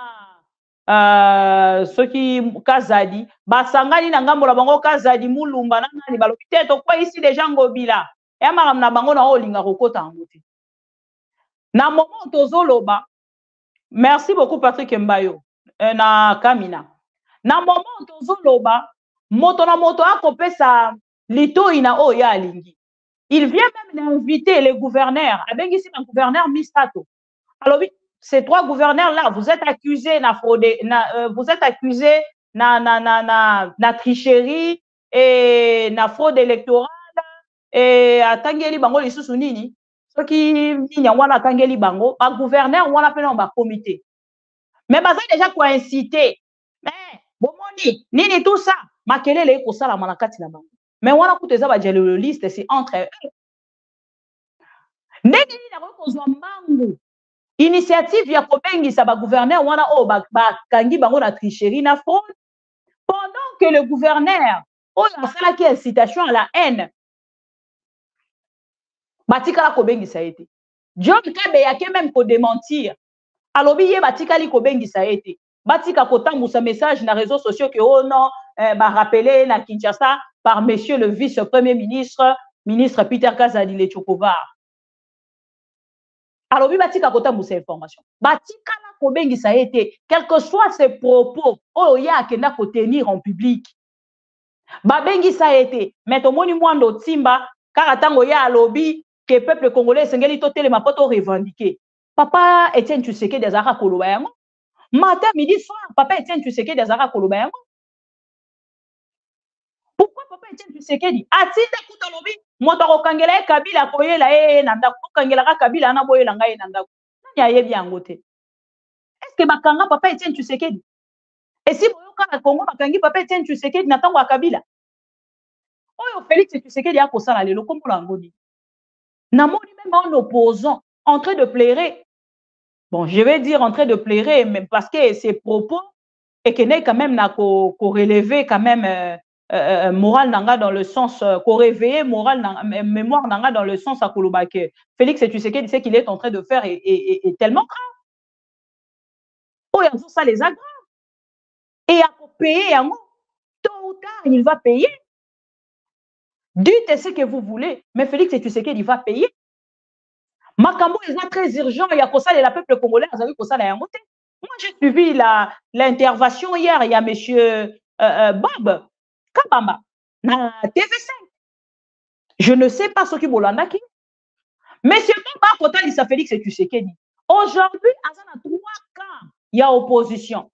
soki Kazadi basangani na ngambo la bango Kazadi mulumba na nani balobi te to kwa ici déjà ngobila ya maram na bango na olinga kokota ngote na moment tozoloba. Merci beaucoup Patrick Mbayo na Kamina. Na moment tozoloba moto na moto akopesa lito ina oya alingi. Il vient même d'inviter les gouverneurs. Avec ici un gouverneur Mistato. Alors oui, ces 3 gouverneurs là, vous êtes accusés na fraude, vous êtes accusés na tricherie et na fraude électorale et atangeli bango lisusu nini. Ce qui nini wana atangeli bango, ba gouverneur wana pena ba comité. Mais baza déjà quoi inciter. Mais bomoni, nini tout ça. Makelele ko sala manakati na bango. Mais wana kuteza ba dialogiste c'est entre eux. Ndenge ni na ko zwa mbangu. Initiative ya kobengisa ba gouverneur wana o ba kangi bango na tricherie na fraude. Pendant que le gouverneur o asala ki incitation à la haine. Batikala kobengisa ete. John Kabe yake même ko démentir. Alobi ye batikali kobengisa ete. Batika kotambusa message na réseaux sociaux que oh non ba rappeler na Kinshasa par monsieur le vice-premier ministre Peter Kazadi Chokovar. Alobi batika kotambusa information. Batikala kobengisa ete quel que soit ses propos oh ya akenda ko tenir en public. Babengisa ete mais tomoni mwando timba kaka tango ya alobi que le peuple congolais sengeli to telema poto revendiquer. Papa Etienne Tshisekedi azaka koloba yango. Matin, midi, soir, papa Etienne Tshisekedi azaka koloba yango. Pourquoi papa Etienne Tshisekedi atinda kuta lobi moto kokangela Kabila koyela nanda kokangela ka Kabila na boyela ngai nanda. Nani ayebi yango te? Est-ce que bakanga papa Etienne Tshisekedi? Et si boyoka na Congo bakangi papa Etienne Tshisekedi na tango ya Kabila? Oyo Félix Tshisekedi akosala lelo kombola ngoni. Namoni même un opposant en train de pleurer. Bon, je vais dire en train de pleurer, mais parce que ses propos et qu'il n'est quand même qu'on relevé quand même moral nanga dans le sens qu'on réveillé moral mémoire nanga dans le sens à Kolobake. Félix Tshisekedi sait qu'il est en train de faire est tellement grave. Oh, il y a ça les aggrave. Et à payer tôt ou tard il va payer. Dites ce que vous voulez, mais Félix Tshisekedi va payer. Makambo est très urgent, il y a que ça, le peuple congolais, vous avez que ça, la montée. Moi, j'ai suivi l'intervention hier, il y a monsieur Bob Kabamba, na TV5. Je ne sais pas ce qui bolanda qui. Monsieur Bob Kota Lisa Félix et Tshisekedi. Aujourd'hui, il y a 3 camps, il y a opposition.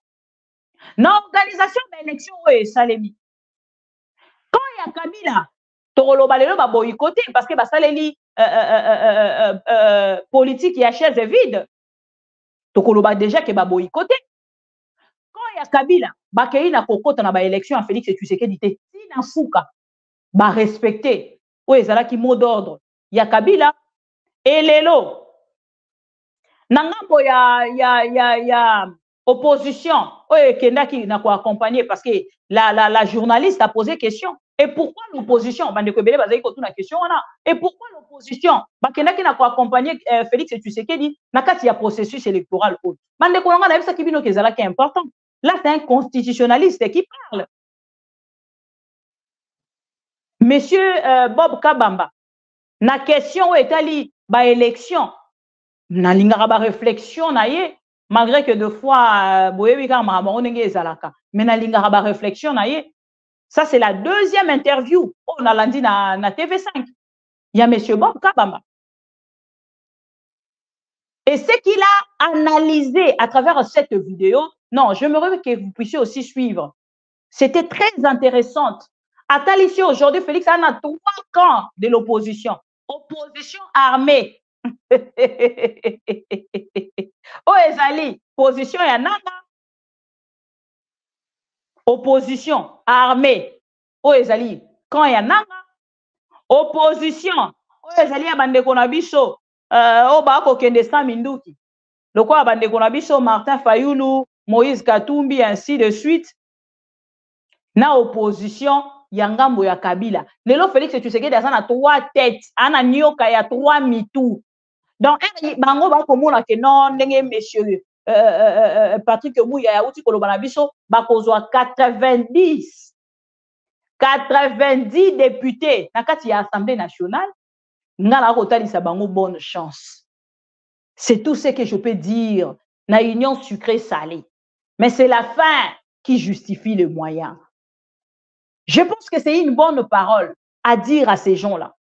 Dans l'organisation de l'élection, Salemi. Quand il y a Kabila, Torolo Balelo va boycotter parce que Saleli politique y a chaise vide. Tokoloba déjà que ba boycotter. Quand il y a Kabila, ba kei na kokota na ba élection à Félix Tshisekedi te na fuka ba respecter. O ezala ki mot d'ordre. Il y a Kabila et lelo. Nangambo ya opposition. O kenda ki na ko accompagner parce que la journaliste a posé question. Et pourquoi l'opposition? Et pourquoi l'opposition? Qui n'a pas accompagné Félix Tshisekedi dans le processus électoral. C'est important. Là, c'est un constitutionnaliste qui parle. Monsieur Bob Kabamba, la question est allée par élection. Na lingara réflexion malgré que deux fois mais na lingara réflexion ça, c'est la deuxième interview. On a lundi na TV5. Il y a M. Bob Kabamba. Et ce qu'il a analysé à travers cette vidéo, non, je me veux que vous puissiez aussi suivre. C'était très intéressant. À tel ici, aujourd'hui, Félix a 3 camps de l'opposition. Opposition armée. Oh, Ezali, position Yananga. Opposition armée. Oh, ezali. Quand il y a nanga. Opposition. Oh, ezali ya bandeko na biso. Oh, bako kende sa minduki. Le quoi bandeko na biso Martin Fayulu, Moïse Katumbi, ainsi de suite. Na opposition, yangambo ya Kabila. Lelo Félix Tshisekedi a 3 têtes. Ana nyoka ya 3 mitou. Donc, bango bako mona ke non, ndenge messieurs. Patrick Mouya ya uti koloba na biso bakozwa 90 députés na kati ya Assemblée nationale ngala kotalisa bango bonne chance. C'est tout ce que je peux dire na union sucrée salée. Mais c'est la fin qui justifie le moyen. Je pense que c'est une bonne parole à dire à ces gens-là.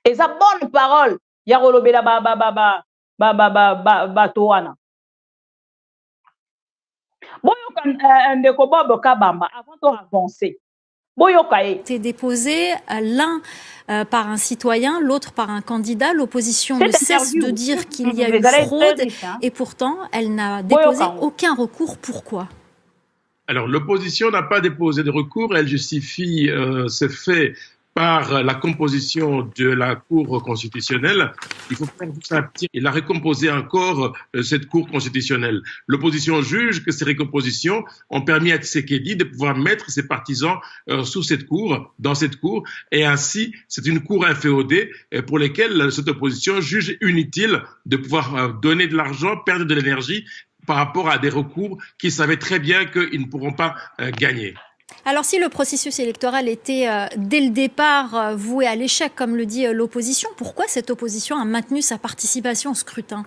Et sa bonne parole ya rolobela Batoana. Bon, ndeko Bob Kabamba, avant d'avancer, été déposé, l'un par un citoyen, l'autre par un candidat. L'opposition ne cesse de dire qu'il y a eu fraude et pourtant elle n'a déposé aucun recours. Pourquoi ? Alors l'opposition n'a pas déposé de recours, elle justifie ce fait par la composition de la Cour constitutionnelle. Il faut faire il a recomposé encore cette Cour constitutionnelle. L'opposition juge que ces recompositions ont permis à Tshisekedi de pouvoir mettre ses partisans sous cette Cour, dans cette Cour, et ainsi c'est une Cour inféodée pour laquelle cette opposition juge inutile de pouvoir donner de l'argent, perdre de l'énergie par rapport à des recours qu'ils savaient très bien qu'ils ne pourront pas gagner. Alors si le processus électoral était dès le départ voué à l'échec, comme le dit l'opposition, pourquoi cette opposition a maintenu sa participation au scrutin ?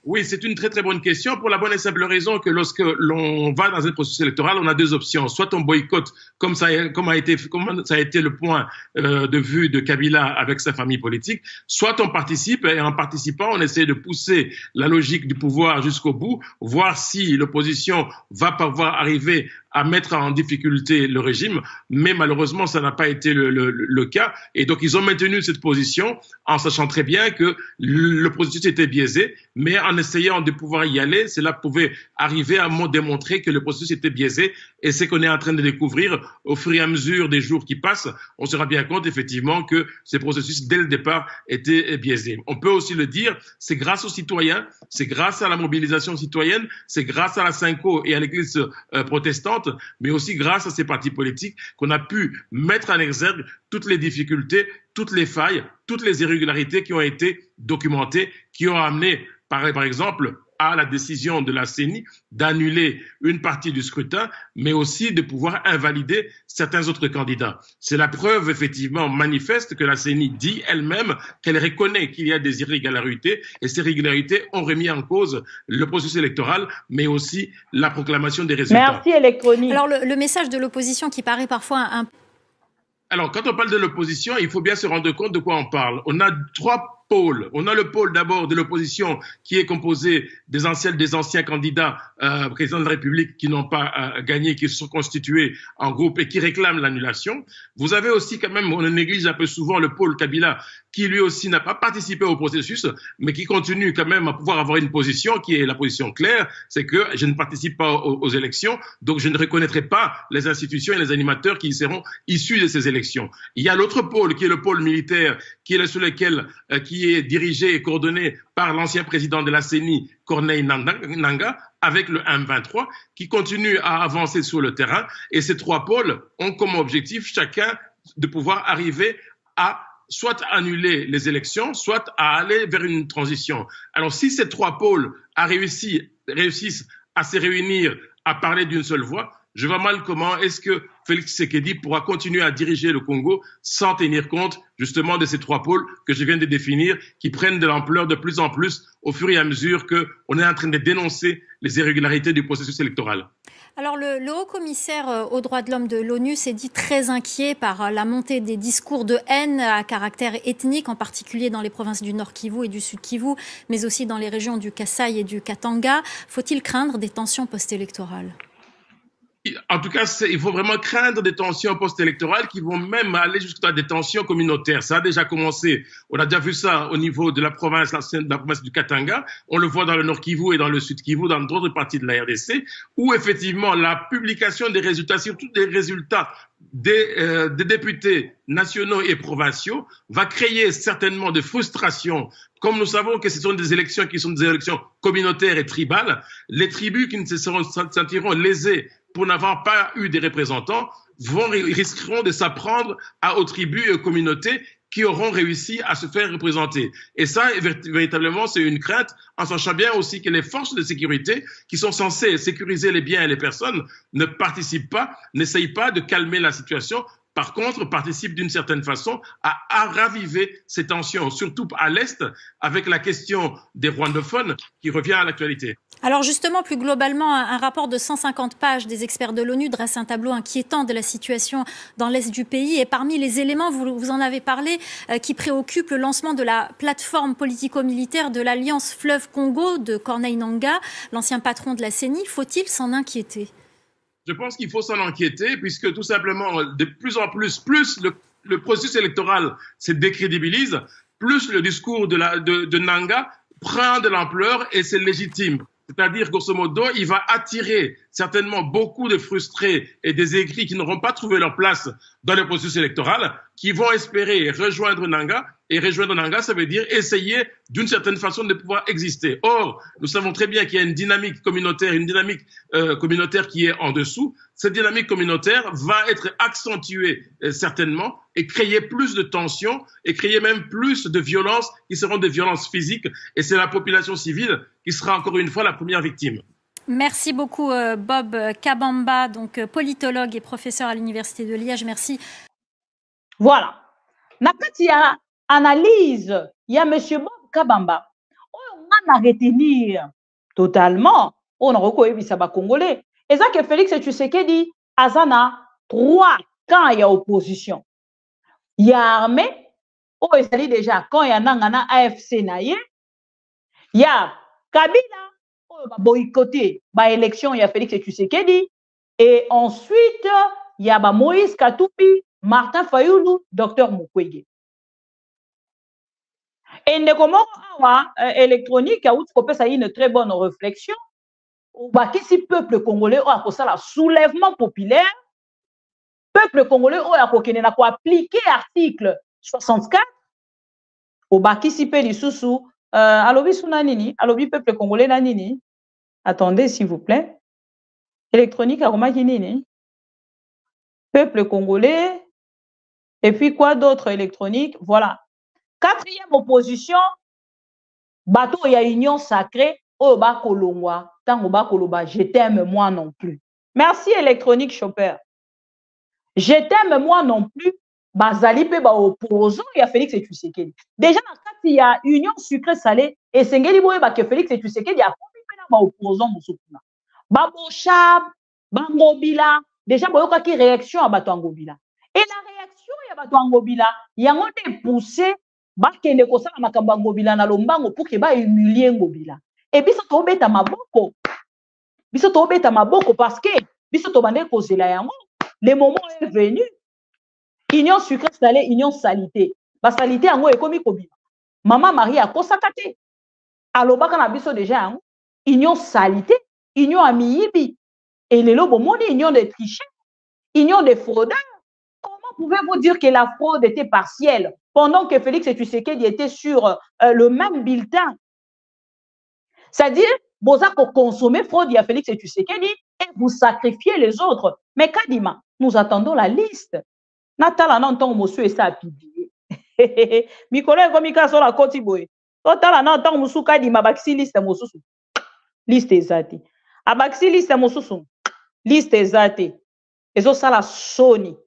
Oui, c'est une très très bonne question pour la bonne et simple raison que lorsque l'on va dans un processus électoral, on a deux options. Soit on boycotte, comme ça a été le point de vue de Kabila avec sa famille politique, soit on participe et en participant, on essaie de pousser la logique du pouvoir jusqu'au bout, voir si l'opposition va pouvoir arriver à mettre en difficulté le régime, mais malheureusement, ça n'a pas été le cas. Et donc, ils ont maintenu cette position en sachant très bien que le processus était biaisé, mais en essayant de pouvoir y aller, cela pouvait arriver à démontrer que le processus était biaisé. Et c'est qu'on est en train de découvrir au fur et à mesure des jours qui passent, on se rend bien compte effectivement que ce processus, dès le départ, était biaisé. On peut aussi le dire, c'est grâce aux citoyens, c'est grâce à la mobilisation citoyenne, c'est grâce à la Synco et à l'Église protestante, mais aussi grâce à ces partis politiques qu'on a pu mettre en exergue toutes les difficultés, toutes les failles, toutes les irrégularités qui ont été documentées, qui ont amené, par exemple, à la décision de la CENI d'annuler une partie du scrutin, mais aussi de pouvoir invalider certains autres candidats. C'est la preuve effectivement manifeste que la CENI dit elle-même qu'elle reconnaît qu'il y a des irrégularités et ces irrégularités ont remis en cause le processus électoral, mais aussi la proclamation des résultats. Merci électronique. Alors le message de l'opposition qui paraît parfois un... Alors quand on parle de l'opposition, il faut bien se rendre compte de quoi on parle. On a trois pôles. On a le pôle d'abord de l'opposition qui est composé des anciens candidats présidents de la République qui n'ont pas gagné, qui se sont constitués en groupe et qui réclament l'annulation. Vous avez aussi quand même, on néglige un peu souvent le pôle Kabila qui lui aussi n'a pas participé au processus, mais qui continue quand même à pouvoir avoir une position qui est la position claire, c'est que je ne participe pas aux élections, donc je ne reconnaîtrai pas les institutions et les animateurs qui seront issus de ces élections. Il y a l'autre pôle qui est le pôle militaire, qui est sur lequel qui est dirigé et coordonné par l'ancien président de la CENI, Corneille Nangaa, avec le M23, qui continue à avancer sur le terrain. Et ces trois pôles ont comme objectif chacun de pouvoir arriver à soit annuler les élections, soit à aller vers une transition. Alors si ces trois pôles réussissent à se réunir, à parler d'une seule voix, je vois mal comment est-ce que Félix Tshisekedi pourra continuer à diriger le Congo sans tenir compte justement de ces trois pôles que je viens de définir, qui prennent de l'ampleur de plus en plus au fur et à mesure qu'on est en train de dénoncer les irrégularités du processus électoral. Alors le haut-commissaire aux droits de l'homme de l'ONU s'est dit très inquiet par la montée des discours de haine à caractère ethnique, en particulier dans les provinces du Nord Kivu et du Sud Kivu, mais aussi dans les régions du Kasaï et du Katanga. Faut-il craindre des tensions post-électorales ? En tout cas, il faut vraiment craindre des tensions post-électorales qui vont même aller jusqu'à des tensions communautaires. Ça a déjà commencé. On a déjà vu ça au niveau de la province du Katanga. On le voit dans le Nord Kivu et dans le Sud Kivu, dans d'autres parties de la RDC, où effectivement la publication des résultats, surtout des résultats des députés nationaux et provinciaux, va créer certainement de frustration. Comme nous savons que ce sont des élections qui sont des élections communautaires et tribales, les tribus qui ne se sentiront lésées pour n'avoir pas eu des représentants risqueront de s'apprendre aux tribus et aux communautés qui auront réussi à se faire représenter. Et ça, véritablement, c'est une crainte, en sachant bien aussi que les forces de sécurité, qui sont censées sécuriser les biens et les personnes, ne participent pas, n'essayent pas de calmer la situation. Par contre, participent d'une certaine façon à raviver ces tensions, surtout à l'Est, avec la question des rwandophones qui revient à l'actualité. Alors justement, plus globalement, un rapport de 150 pages des experts de l'ONU dresse un tableau inquiétant de la situation dans l'Est du pays. Et parmi les éléments, vous en avez parlé, qui préoccupent le lancement de la plateforme politico-militaire de l'Alliance Fleuve Congo de Corneille Nangaa, l'ancien patron de la CENI, faut-il s'en inquiéter ? je pense qu'il faut s'en inquiéter, puisque tout simplement, de plus en plus, le processus électoral se décrédibilise, plus le discours de Nanga prend de l'ampleur et c'est légitime. C'est-à-dire, grosso modo, il va attirer certainement beaucoup de frustrés et des aigris qui n'auront pas trouvé leur place dans le processus électoral, qui vont espérer rejoindre Nanga. Et rejoindre Nanga, ça veut dire essayer d'une certaine façon de pouvoir exister. Or, nous savons très bien qu'il y a une dynamique communautaire qui est en dessous. Cette dynamique communautaire va être accentuée certainement et créer plus de tensions et créer même plus de violences qui seront des violences physiques. Et c'est la population civile qui sera encore une fois la première victime. Merci beaucoup Bob Kabamba, donc politologue et professeur à l'Université de Liège. Merci. Voilà. Nakati ya analyse, il y a M. Bob Kabamba. On a retenir totalement, on a reconnu ça Congolais. Et ça que Félix Tshisekedi, Azana, 3 quand il y a opposition. Il y a armée, il s'agit déjà quand il y a Nangana AFC Naye, il y a Kabila, boycotté l'élection, il y a Félix Tshisekedi, et ensuite il y a Moïse Katoupi, Martin Fayoulou, Dr Mukwege. Et comment électronique a une très bonne réflexion. Si peuple congolais a un soulèvement populaire, peuple congolais a appliqué l'article 64 au Bakisi Pelissousou, alobi sunanini, alobi peuple congolais nanini. Attendez s'il vous plaît. Électronique a nini. Peuple congolais. Et puis quoi d'autre électronique? Voilà. 4e opposition, bateau ya union sacrée, oba kolongwa, tango ba koloba, je t'aime moi non plus. Merci électronique Chopper. Je t'aime moi non plus, bazali pe ba opposant ya Félix Tshisekedi. Déjà dans il y a union sucrée salée et sengeli boye ba que Félix Tshisekedi a commis pe na ba opposant musukuna. Ba bochab, ba ngobila, déjà boyoka ki réaction à bato ngobila. Et la réaction ya bato ngobila, yango te poussé bakende kosala makambo ngobila na lombango pour que ba humilier ngobila. Et biso to beta maboko. Biso to beta maboko parce que biso to bande kozela yango. Le moment est venu. Union sucrée salée, union salité. Ba salité yango ekomi kobima. Maman Marie a kosakate. Alobaka na biso déjà yango. Union salité, union amiyibi. Et le lobo moni union de tricheurs, union de fraudeurs. Comment pouvez-vous dire que la fraude était partielle pendant que Félix Tshisekedi était sur le même bulletin? C'est-à-dire, vous avez consommé fraude, il y a Félix Tshisekedi et vous sacrifiez les autres. Mais Kadima, nous attendons la liste. Natala n'entend monsieur et ça a publié. Mikolo et Komika sur la côte Iboé. Natala n'entend monsieur Kadima, Baxi liste Mosusu. Liste ezati. Abaxi liste Mosusu. Liste ezati. Et ça la Sony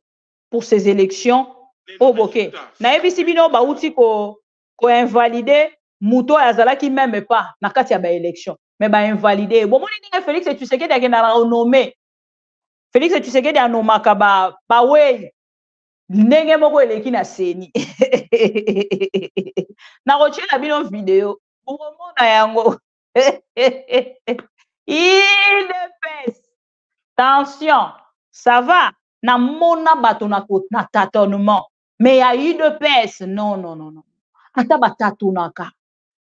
pour ces élections. Oh, ok. Naebi bino ba outi ko invalider Mouto Azala qui même pas na kati ya ba élection. Mais ba invalider. Bon, moni Félix Tshisekedi a na renommé. Félix Tshisekedi a nommé ba wey. Ndenge moko eleki na seni. Na roche la bino vidéo. Pour mona yango. Il pèse. Attention, ça va. Na mona bato na tâtonnement. Mais il y a eu de pèse. Non, non, non, non. Ata batatonaka.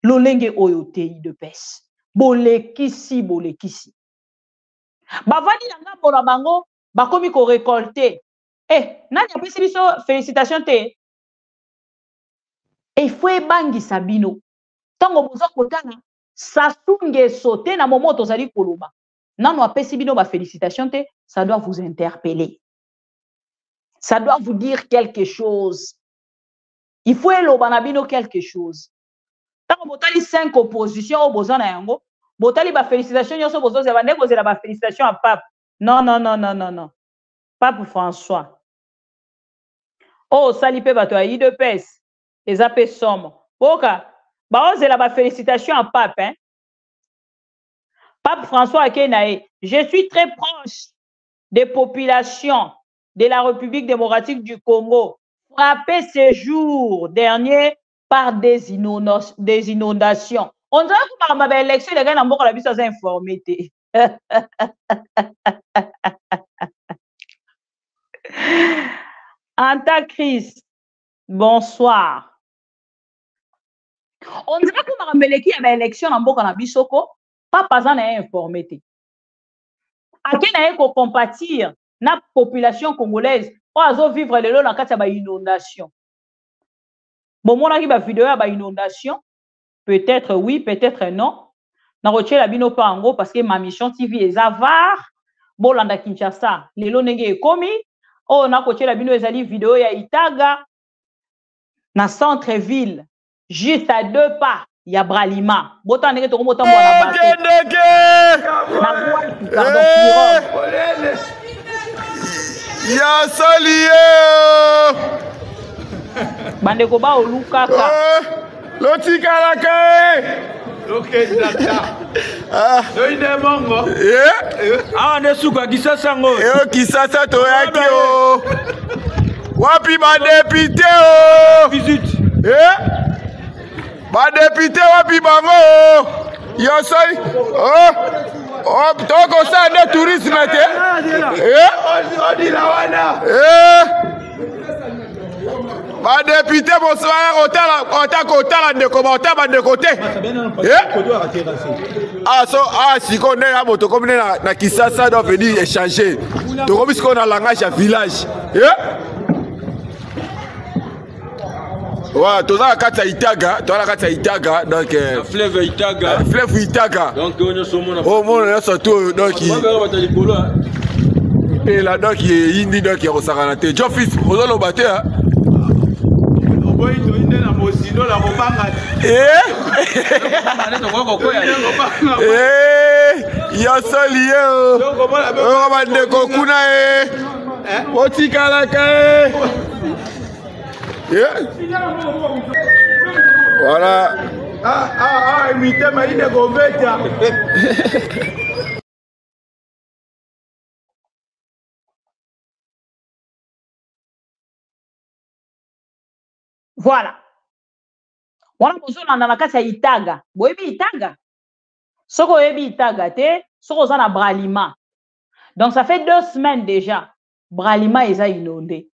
Lolenge oyote de pèse. Bolekisi, bolekisi. Bavani nanga pona bango, bakomi ko récolter. Nani apesi biso félicitations te. Il faut bangi sabino. Tango bozo kotana, sasunge sauté na momo tozali koloba. Nano apesi bino ba félicitations te, ça doit vous interpeller. Ça doit vous dire quelque chose. Il faut eloba na bino quelque chose. Tango botali 5 oppositions au bozana yango, botali ba félicitations nyoso bozo za bande kozela ba félicitations à Pape. Non non non non non non. Pape François. Oh, salipe bato a de pes. Les apes somme. Oka, ba ozela ba félicitations à Pape, hein. Pape François Akenae, je suis très proche des populations de la République démocratique du Congo, frappées ces jours derniers par des inondations. On dirait que ma belle élection, les gars n'ont pas la vie sans informé. Anta Chris, bonsoir. On dirait que Marameleki a une élection en Boka na Bisoko, papa en est informé. À qui n'a pas compatir na population congolaise, on a vivre le long dans la inondation. Bon, mon a vidéo à inondation, peut-être oui, peut-être non. Na roche la bino pa en gros parce que ma mission TV est avare. Bon, landa Kinshasa, le long nege komi. Oh, na roche la bino ezali vidéo ya Itaga. Na centre-ville, juste à 2 pas, il y a Bralima. Botan nege to motan mwana bato. Na quoi, pardon, ya salié. Bandeko ba olukaka. Lotika la kae. Ok, d'accord. Doine mongo. Ah, ne suka kisasa ngo. Kisasa to yaki o. Wapi ba député o. Visite. Ba député wapi bango. Yo soy. Oh, toko sa de tourisme te. On dit la wana. Ba député bonsoir otala ndeko ba otaba ndeko te. Si on est à moto comme na Kisasa doit venir échanger. To comme ce qu'on a langage à village. Ouais, tu as la Itaga, tu as la Itaga, donc fleuve Itaga. Fleuve Itaga. Donc on est sur mon. Oh mon, là surtout donc et là donc il est indi donc il resaranaté. Joe fils, on doit le battre hein. Ya salié oh bande kokuna otika kae voilà imité maïne goveta. Voilà. On a besoin de la case à Itaga. Boyebi Itaga. Soko yebi Itaga te, soko zana Bralima. Donc ça fait 2 semaines déjà. Bralima est inondé.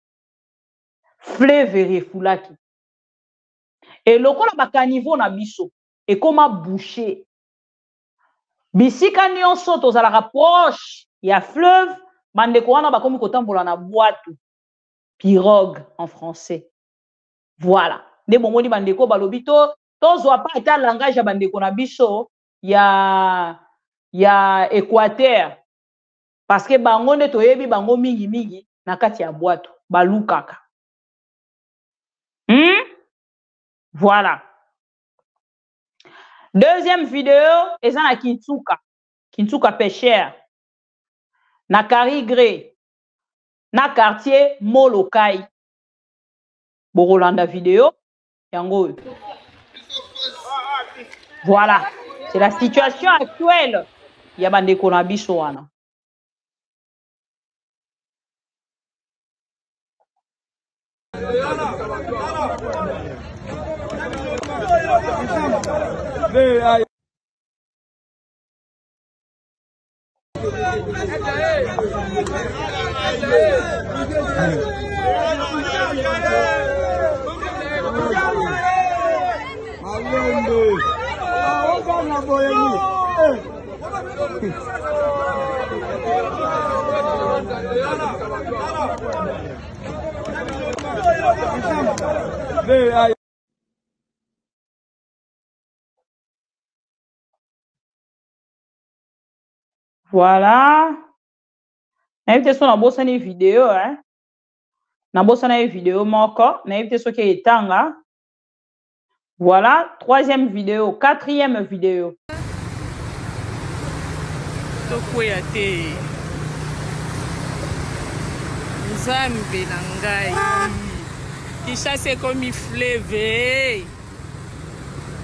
Fleuve refoulaki. Et lokola bakanivo na biso. Et comment boucher. Bisika nyonso tozala rapproche. Il y a fleuve. Bandeko wana bakomi kotambola na boîte. Pirogue en français. Voilà. Ne bomoni bandeko balobito tozwa pa ata langage ya bandeko na biso ya Équateur parce que bango nde toyebi bango mingi na kati ya boîte balukaka. Voilà. Deuxième vidéo eza na Kintsuka pêcheur na Carigré na quartier Molokai. Borolanda vidéo yango. Voilà, c'est la situation actuelle. Il y a bande ko na biso wana. Voilà. Naïvite so na bosa ni vidéo hein. Na bosa na vidéo moko, naïvite so ke etanga. Voilà, 3e vidéo, 4e vidéo. Tokoyate. Nzambe na ngai. Kishase komi fleuve.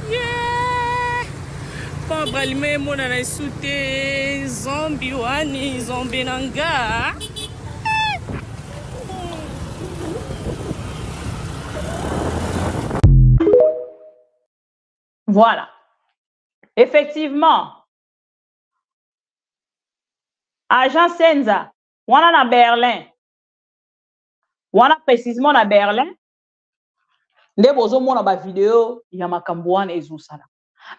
Yeah. Quand Bralima mona na soute zombie wani zombie nanga. Voilà. Effectivement, agent Senza, wana na Berlin, wana précisément na Berlin nde bozomona ba vidéo ya makambo wana ezosala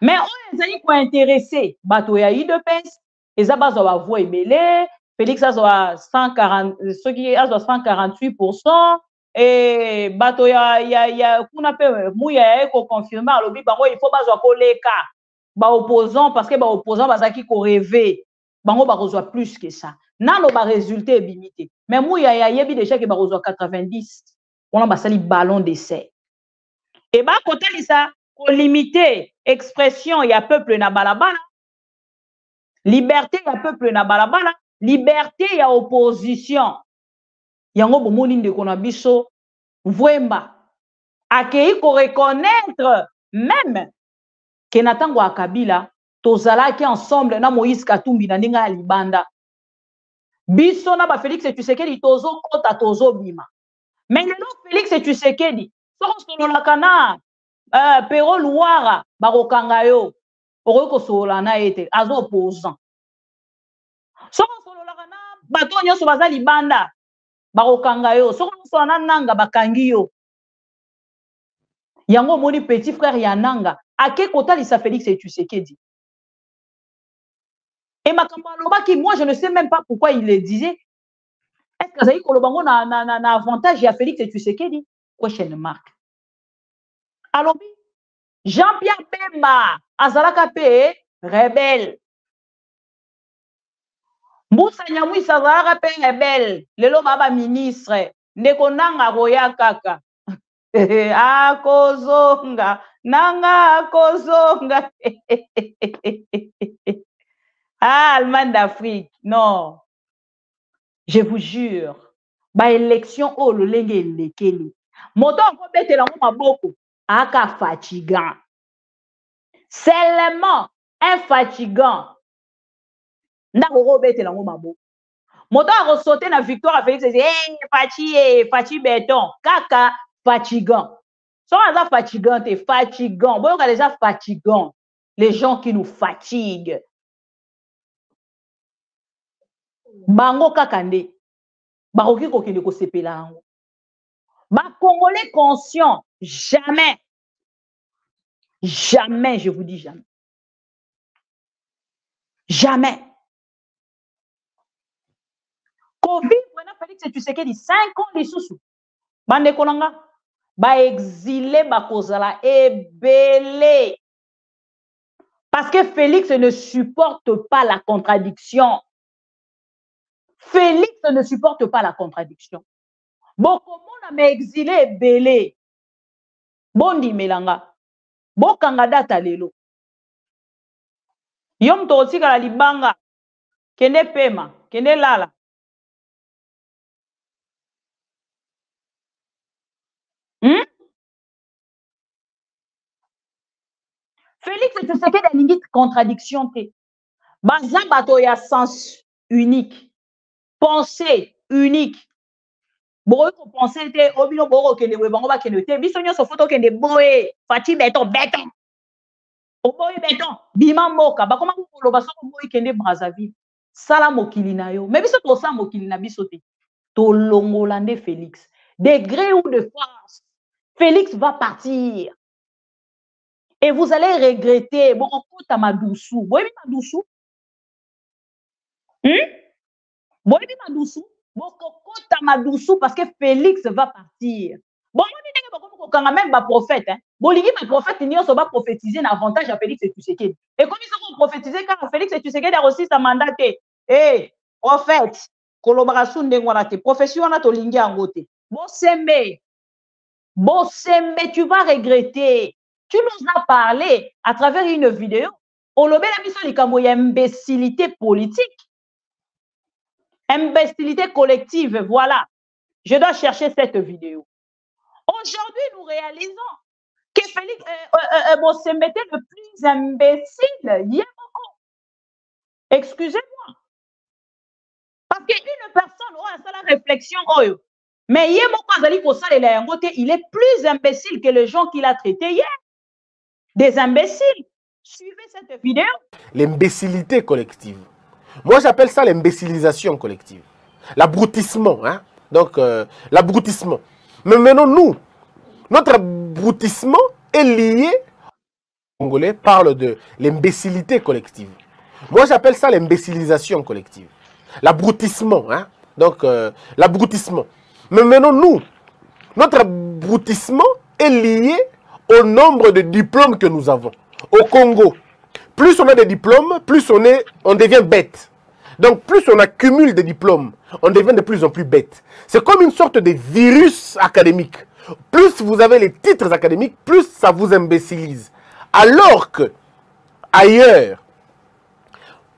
mais oyo ezali kointéressé bato ya UDPS eza bazwa bavoi ebele Félix azwa 140 soki azwa 148% et bato ya kuna pe muya ya eko confirmer alobi bango il faut bazwa koleka ba opposant parce que ba opposant bazaki ko rêver bango bakozwa plus que ça nano ba résultat ebimité mais muya ya yebi déjà que bakozwa 90 on a basali ballon d'essai et ba kotalisa ko limiter expression ya peuple na balabala liberté ya peuple na balabala liberté ya opposition yango bomoni ndeko na biso Vwemba akei ko reconnaître même que na tango ya Kabila tozalaki ensemble na Moïse Katumbi na ndinga ya libanda biso na ba Félix Tshisekedi tozo kota tozo bima mais lelo Félix Tshisekedi soko sololaka na Pero Luara bakokanga yo okoki kosolola na ete azo opposant soko sololaka na bato nyonso baza libanda bakokanga yo soko nyonso na nanga bakangi yo yango moni petit frère ya nanga ake kotalisa Félix Tshisekedi et makambo alobaki moi je ne sais même pas pourquoi il le disait est-ce que azali kolobango na avantage ya Félix Tshisekedi question mark alobi Jean-Pierre Bemba azalaka pe rebelle Moussa Nyamwisa azalaka pe rebelle lelo baba ministre ndeko nanga koya kaka akozonga nanga akozonga Allemagne d'Afrique non je vous jure ba élection o lolenge lekeli moto ko betela ngo maboko aka fatigant seulement un fatigant ndako ko betela ngo maboko moto a sauté na victoire Félix Fachi béton kaka fatigant so aza fatigant et fatigant bon déjà fatigant les gens qui nous fatiguent bango kaka nde bakoki kokende kosepela yango ba Congolais conscient jamais je vous dis jamais kovivre na Félix Tshisekedi 5 ans lisusu bandeko nanga ba exilé bakozala ebele parce que Félix ne supporte pas la contradiction. Félix ne supporte pas la contradiction. Bokomona me exilé ebele bondi melanga bokanga data lelo yom to otika la libanga kende pema kende lala Félix Tshisekedi alingi contradiction te baza bato ya sens unique pensée unique bokoki kopense te obino bokokende boye bango bakende te biso nyonso fo tokende boye Fachi béton oboyi béton bima mboka bakoma koloba soko boyi kende Brazzaville sala mokili na yo mais biso tosala mokili na biso te tolongola nde Félix de gré ou de force Félix va partir et vous allez regretter bokokota madusu boyebi madusu boyebi madusu bokokota madusu parce que Félix va partir bon moni ndenge bakomi kokanga même baprophète bolingi baprophète nyonso baprophétiser na avantage ya Félix Tshisekedi ekomi soko prophétiser kaka Félix Tshisekedi akosi sa mandat te prophète kolobaka su ndenge wana te prophétie wana tolingi yango te bosembe tu vas regretter. Tu nous as parlé à travers une vidéo olobela biso likambo ya imbécilité politique. Imbécilité collective, voilà. Je dois chercher cette vidéo. Aujourd'hui, nous réalisons que Félix Bossembete le plus imbécile, Yemoko. Excusez-moi. Parce qu'une personne aura la réflexion, mais Yemoko Azali Kosala Yangote, il est plus imbécile que les gens qu'il a traités hier. Des imbéciles. Suivez cette vidéo. L'imbécilité collective. Moi, j'appelle ça l'imbécilisation collective. L'abrutissement. Hein? Donc, l'abrutissement. Mais maintenant, nous, notre abrutissement est lié, les Congolais parlent de l'imbécilité collective. Moi, j'appelle ça l'imbécilisation collective. L'abrutissement, hein. Donc, l'abrutissement. Mais maintenant, nous, notre abrutissement est lié au nombre de diplômes que nous avons. Au Congo, plus on a des diplômes, plus on devient bête. Donc, plus on accumule des diplômes, on devient de plus en plus bête. C'est comme une sorte de virus académique. Plus vous avez les titres académiques, plus ça vous imbécilise. Alors que, ailleurs,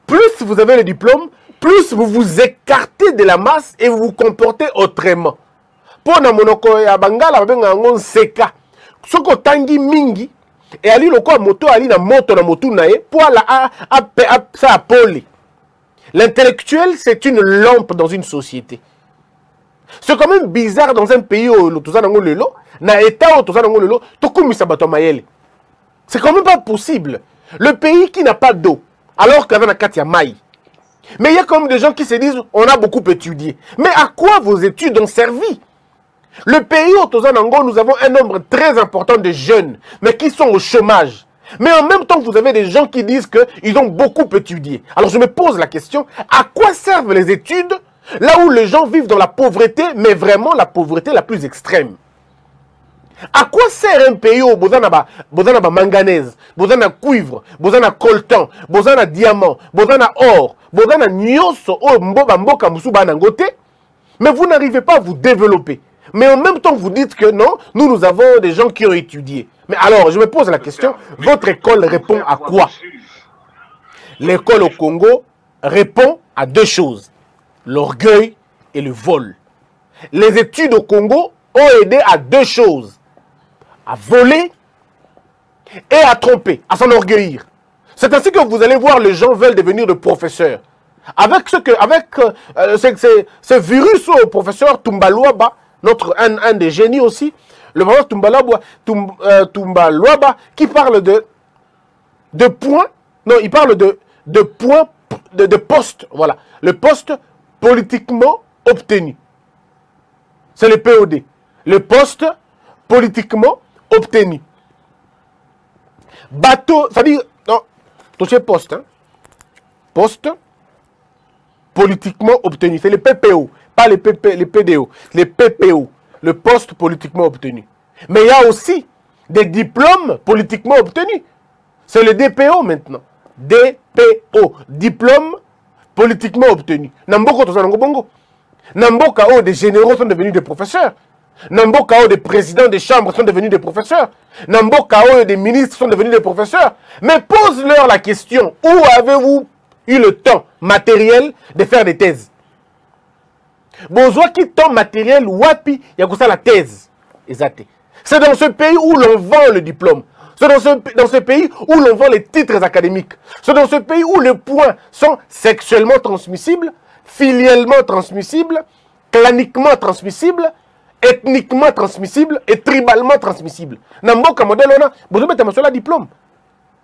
plus vous avez les diplômes, plus vous vous écartez de la masse et vous vous comportez autrement. Pour na monoko ya bangala babenga ngon seka. Soko tangi mingi et ali loko moto ali na moto na ye pour la ça apoli. L'intellectuel, c'est une lampe dans une société. C'est quand même bizarre dans un pays où c'est quand même pas possible. Le pays qui n'a pas d'eau, alors qu'il y a Katia Maï. Mais il y a quand même des gens qui se disent, on a beaucoup étudié. Mais à quoi vos études ont servi? Le pays où nous avons un nombre très important de jeunes, mais qui sont au chômage. Mais en même temps, vous avez des gens qui disent qu'ils ont beaucoup étudié. Alors je me pose la question, à quoi servent les études là où les gens vivent dans la pauvreté, mais vraiment la pauvreté la plus extrême? À quoi sert un pays où vous avez manganèse, vous avez cuivre, vous avez coltan, vous avez diamant, vous avez or, vous avez nyoso, mais vous n'arrivez pas à vous développer. Mais en même temps, vous dites que non, nous avons des gens qui ont étudié. Mais alors, je me pose la question, votre école répond à quoi? L'école au Congo répond à deux choses, l'orgueil et le vol. Les études au Congo ont aidé à deux choses, à voler et à tromper, à s'enorgueillir. C'est ainsi que vous allez voir, les gens veulent devenir de professeurs. Avec ce virus au professeur Tumbaluaba, un des génies aussi, le professeur Tumbaluaba, qui parle de points, non, il parle de points, de postes, voilà, le poste politiquement obtenu. C'est le POD, le poste politiquement obtenu. Bateau, ça dit, non, touché poste, hein, poste politiquement obtenu, c'est le PPO. Pas les PDO, les PPO, le poste politiquement obtenu. Mais il y a aussi des diplômes politiquement obtenus. C'est le DPO maintenant. DPO, diplôme politiquement obtenu. Namboka des généraux sont devenus des professeurs. Namboka des présidents des chambres sont devenus des professeurs. Namboka des ministres sont devenus des professeurs. Mais pose-leur la question, où avez-vous eu le temps matériel de faire des thèses? Besoin qui tombe matériel, wapi, il y a la thèse. Exact. C'est dans ce pays où l'on vend le diplôme. C'est dans ce pays où l'on vend les titres académiques. C'est dans ce pays où les points sont sexuellement transmissibles, filialement transmissibles, claniquement transmissibles, ethniquement transmissibles et tribalement transmissibles. Namboka modèle, on a besoin de mettre un diplôme.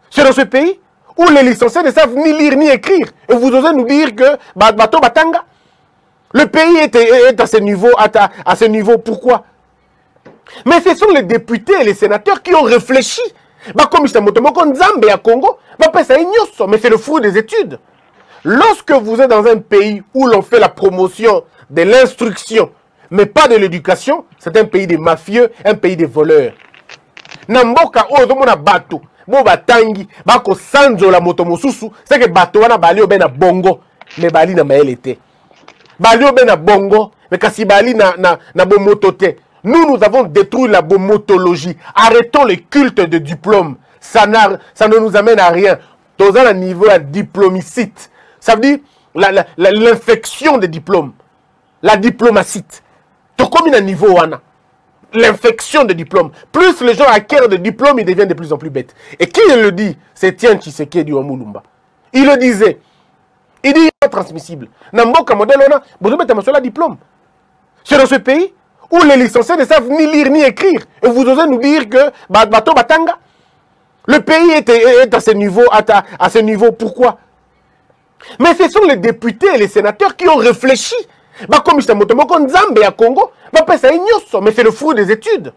C'est dans ce pays où les licenciés ne savent ni lire ni écrire. Et vous osez nous dire que bateau batanga. Le pays est à ce niveau, pourquoi? Mais ce sont les députés et les sénateurs qui ont réfléchi. Comme Nzambe à Congo, mais c'est le fruit des études. Lorsque vous êtes dans un pays où l'on fait la promotion de l'instruction, mais pas de l'éducation, c'est un pays de mafieux, un pays de voleurs. Namboka ozomona bato, bo batangi, bako sanzo la moto mosusu, c'est que bato wana bali obena bongo, mais bali na maelete. Bali obena bongo, mais kasi bali na bomotote. Nous avons détruit la bomotologie. Arrêtons le culte de diplôme. Ça ne nous amène à rien. Dans un niveau à diplomicite. Ça veut dire l'infection des diplômes. La diplomacite. Tout comme un niveau wana. L'infection des diplômes. Plus les gens acquièrent des diplômes, ils deviennent de plus en plus bêtes. Et qui le dit? C'est Tian Tshisekedi du Omulumba. Il le disait. Il dit transmissible. Namboka modèle on a besoin de mettre un diplôme. C'est dans ce pays où les licenciés ne savent ni lire ni écrire. Et vous osez nous dire que bateau batanga. Le pays est à ce niveau, pourquoi? Mais ce sont les députés et les sénateurs qui ont réfléchi. Comme je moto nzambe ya Congo, mais c'est le fruit des études.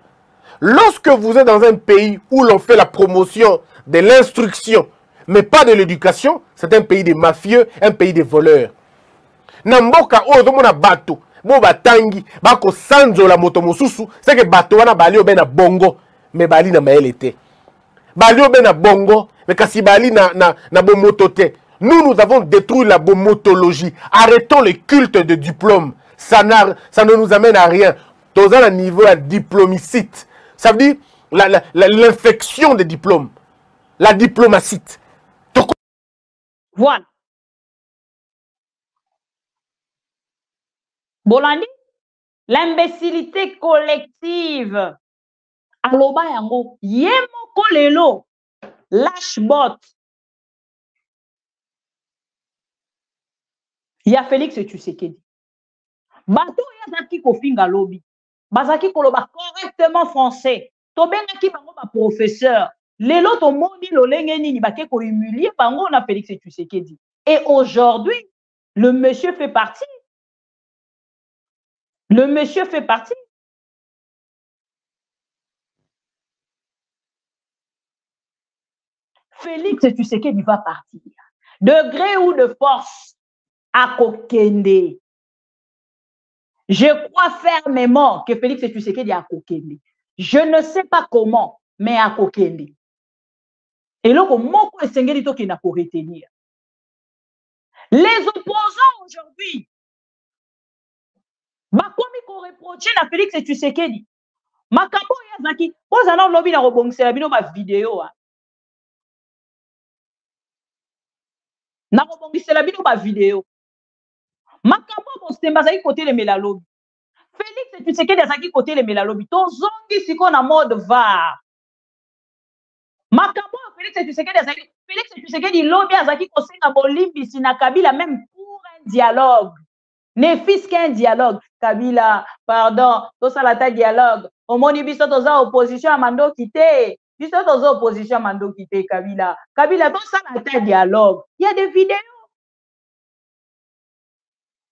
Lorsque vous êtes dans un pays où l'on fait la promotion de l'instruction, mais pas de l'éducation, c'est un pays de mafieux, un pays de voleurs. Namboka ozomona bato, bo batangi, bako sanzo la moto mosusu, c'est que bato wana bali obena bongo, mais bali na maelete. Bali obena bongo, mais kasi bali na bomotote. Nous avons détruit la bomotologie. Arrêtons les cultes de diplôme. Ça ne nous amène à rien. Dans un niveau à diplomicite. Ça veut dire l'infection des diplômes. La diplomacite. Voilà. Bolandi, l'imbécilité collective. Aloba yango, yemo kolelo, lâche bot. Il y a Félix Tshisekedi. Bato yazaki kofinga lobi. Bazaki koloba correctement français. Tobengaki bango ba professeur. Lelo to moni lolenge nini bake ko humilier bango na Félix Tshisekedi. Et aujourd'hui, le monsieur fait partie. Le monsieur fait partie. Félix Tshisekedi va partir. De gré ou de force. À Kokende. Je crois fermement que Félix Tshisekedi est à Kokende. Je ne sais pas comment, mais à Kokende. Et là, comment est-ce qu'il n'a pas retenir? Les opposants aujourd'hui, comme ils reproché à Félix Tshisekedi, Makambo Yazaki, vous avez lobby na rebongser la vidéo. Na rebongser la vidéo. Makambo Bostemba zaki côté les Melalobi. Félix Tshisekedi zaki côté les Melalobi. To zongi siko na mode va. Makambo Félix Tshisekedi lobi azaki kosenga bolimbi sina Kabila même pour un dialogue. Ne fils qu'un dialogue. Kabila, pardon, to salata dialogue. Omoni biso toza opposition à mando kité. Biso toza opposition à mando kité Kabila. Kabila to salata dialogue. Il y a des vidéos.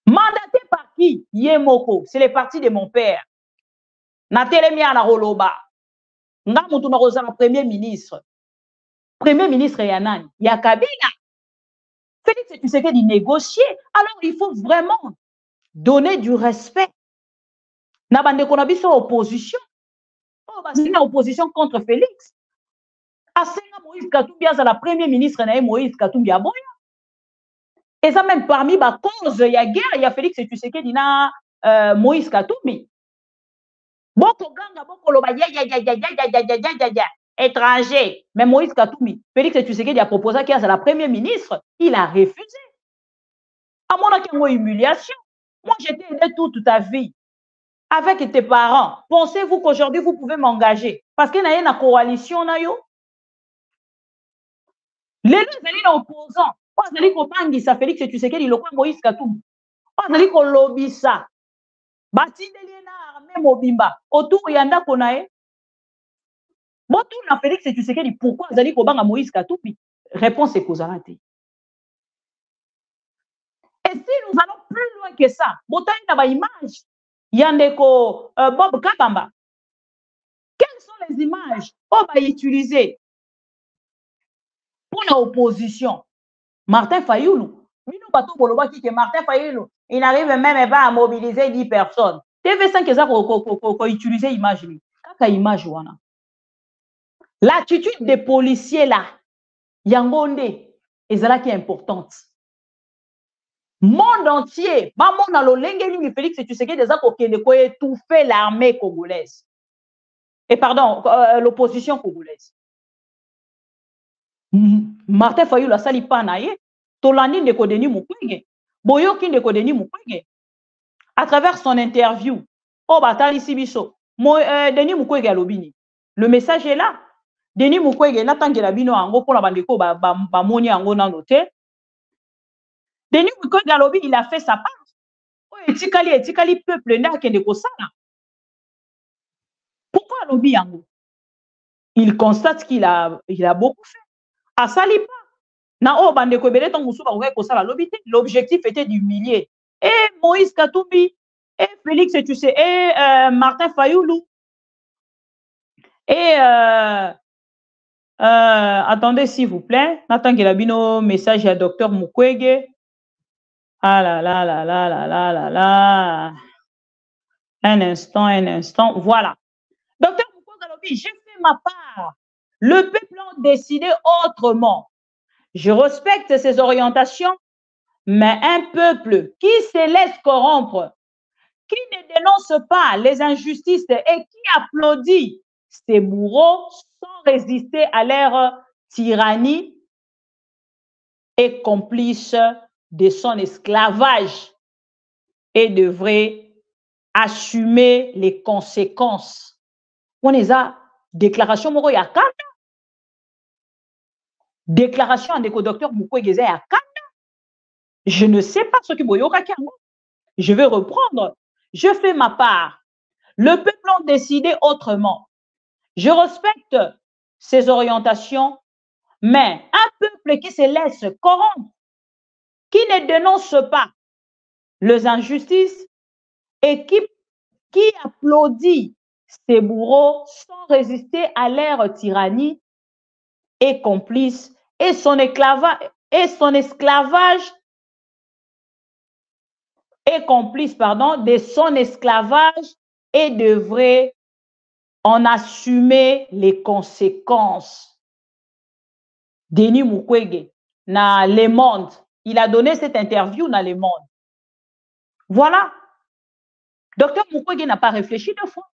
Mandaté par qui? Yemoko, c'est le parti de mon père. Natelemia na Roloba. Nga mutu na rozala premier ministre. Premier ministre Yanani. Ya Kabila. Félix Tshisekedi négocier. Alors il faut vraiment donner du respect. Na bande konabiso opposition. Oh, bah, c'est une opposition contre Félix. Asenga Moïse Katumbi à la premier ministre na Moïse Katumbi aboya. Et ça même parmi ma cause, il y a guerre, il y a Félix Tshisekedi na Moïse Katumbi. Boko ganga boko loba étranger. Mais Moïse Katumbi, Félix Tshisekedi a proposé qu'il y a la première ministre, il a refusé. À mon avis, une humiliation. Moi, j'étais aidé toute ta vie avec tes parents. Pensez-vous qu'aujourd'hui vous pouvez m'engager? Parce qu'il y a une coalition na yo. Les deux opposants. Ozali kobangisa Félix Tshisekedi lokwa Moïse Katumbi. Ozali kolobisa. Batindeli na armée mobimba autour ya ndako na ye. Botou na Félix Tshisekedi pourquoi ozali kobanga Moïse Katumbi? Réponse est kozala te. Et si nous allons plus loin que ça, botani na ba image yandeko Bob Kabamba. Quelles sont les images on va utiliser pour l'opposition? Martin Fayoulou. Mino bato koloba ki que Martin Fayoulou, il n'arrive même pas à mobiliser 10 personnes. TV5 eza ko utiliser image ni. Kaka image wana. L'attitude des policiers là, yangonde, ezala qui est importante. Monde entier, ba mona lo lengeli ni Félix Tshisekedi eza ko kende ko étouffer l'armée congolaise. Et pardon, l'opposition congolaise. Martin Fayoulou a sali panaye, Tolani Ndeko Denis Mukwege, Boyoki Ndeko Denis Mukwege, à travers son interview, oh batali sibiso, Denis Mukwege alobini. Le message est là. Denis Mukwege natangela bino ango pour la bandeko ba moni ango na noté. Denis Mukwege alobi il a fait sa part. Oh etikali peuple na kende ko sala. Pourquoi alobi ango? Il constate qu'il a beaucoup fait. À Salipa, na o bande ko bele ton musuba ko sala lobité, l'objectif était d'humilier. Et Moïse Katoubi, et Félix, tu sais, et Martin Fayoulou, et attendez s'il vous plaît, Nathan Gelabino, message à Dr Mukwege. Ah là là là là là là là là. Un instant, voilà. Docteur Mukwege, j'ai fait ma part. Le peuple a décidé autrement. Je respecte ses orientations, mais un peuple qui se laisse corrompre, qui ne dénonce pas les injustices et qui applaudit ses bourreaux sans résister à leur tyrannie, est complice de son esclavage et devrait assumer les conséquences. On est à déclaration moro ya kanda. Déclaration en déco docteur Mukwege ya kanda. Je ne sais pas ce que boyoka kiango. Je vais reprendre. Je fais ma part. Le peuple a décidé autrement. Je respecte ses orientations, mais un peuple qui se laisse corrompre, qui ne dénonce pas les injustices et qui applaudit ses bourreaux sans résister à leur tyrannie, est complice et son esclavage est complice, pardon, de son esclavage et devrait en assumer les conséquences. Denis Mukwege, dans Le Monde, il a donné cette interview dans Le Monde. Voilà. Docteur Mukwege n'a pas réfléchi deux fois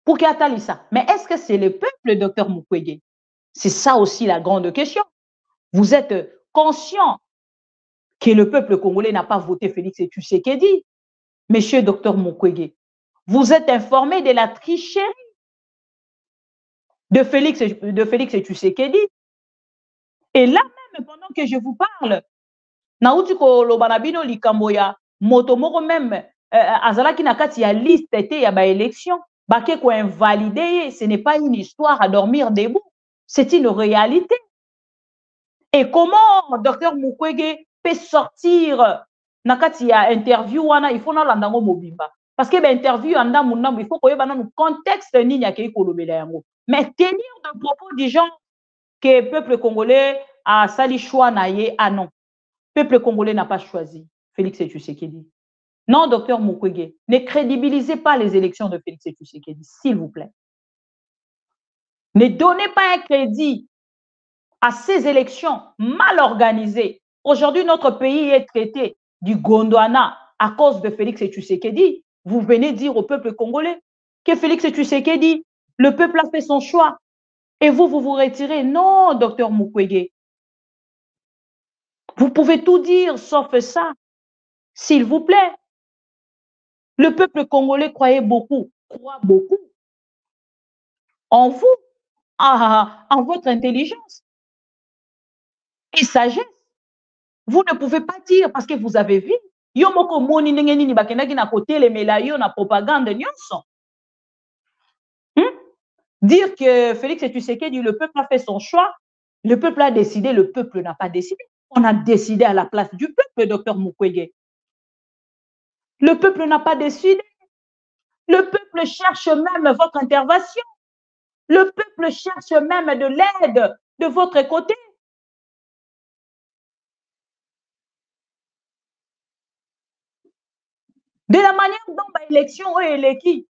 pour qu'il attali ça. Mais est-ce que c'est le peuple, docteur Mukwege? C'est ça aussi la grande question. Vous êtes conscient que le peuple congolais n'a pas voté Félix Tshisekedi. Monsieur docteur Mukwege, vous êtes informé de la tricherie de Félix Tshisekedi. Et là même, pendant que je vous parle, Nautiko Lobanabino Likamboya, Motomoro même, Azalaki Nakati a liste était à élection, Baké ko invalidé, ce n'est pas une histoire à dormir debout, c'est une réalité. Et comment docteur Mukwege peut sortir Nakati a interview wana, il faut na landango mobimba. Parce que l'interview anda munambo, il faut qu'on ait un contexte ni a kei kolobela yango. Mais tenir de propos du genre que le peuple congolais a sali choix naïe, ah non. Le peuple congolais n'a pas choisi Félix Tshisekedi. Non, docteur Mukwege, ne crédibilisez pas les élections de Félix Tshisekedi, s'il vous plaît. Ne donnez pas un crédit à ces élections mal organisées. Aujourd'hui, notre pays est traité du Gondwana à cause de Félix Tshisekedi. Vous venez dire au peuple congolais que Félix Tshisekedi, le peuple a fait son choix. Et vous vous retirez. Non, docteur Mukwege. Vous pouvez tout dire sauf ça. S'il vous plaît. Le peuple congolais croit beaucoup en vous, en votre intelligence et sagesse. Vous ne pouvez pas dire parce que vous avez vu. Yomoko moni nini bakendaki na côté les melayo na propagande nyonso. Dire que Félix Tshisekedi, le peuple a fait son choix, le peuple a décidé, le peuple n'a pas décidé. On a décidé à la place du peuple, docteur Mukwege. Le peuple n'a pas décidé. Le peuple cherche même votre intervention. Le peuple cherche même de l'aide de votre côté. De la manière dont l'élection est élective.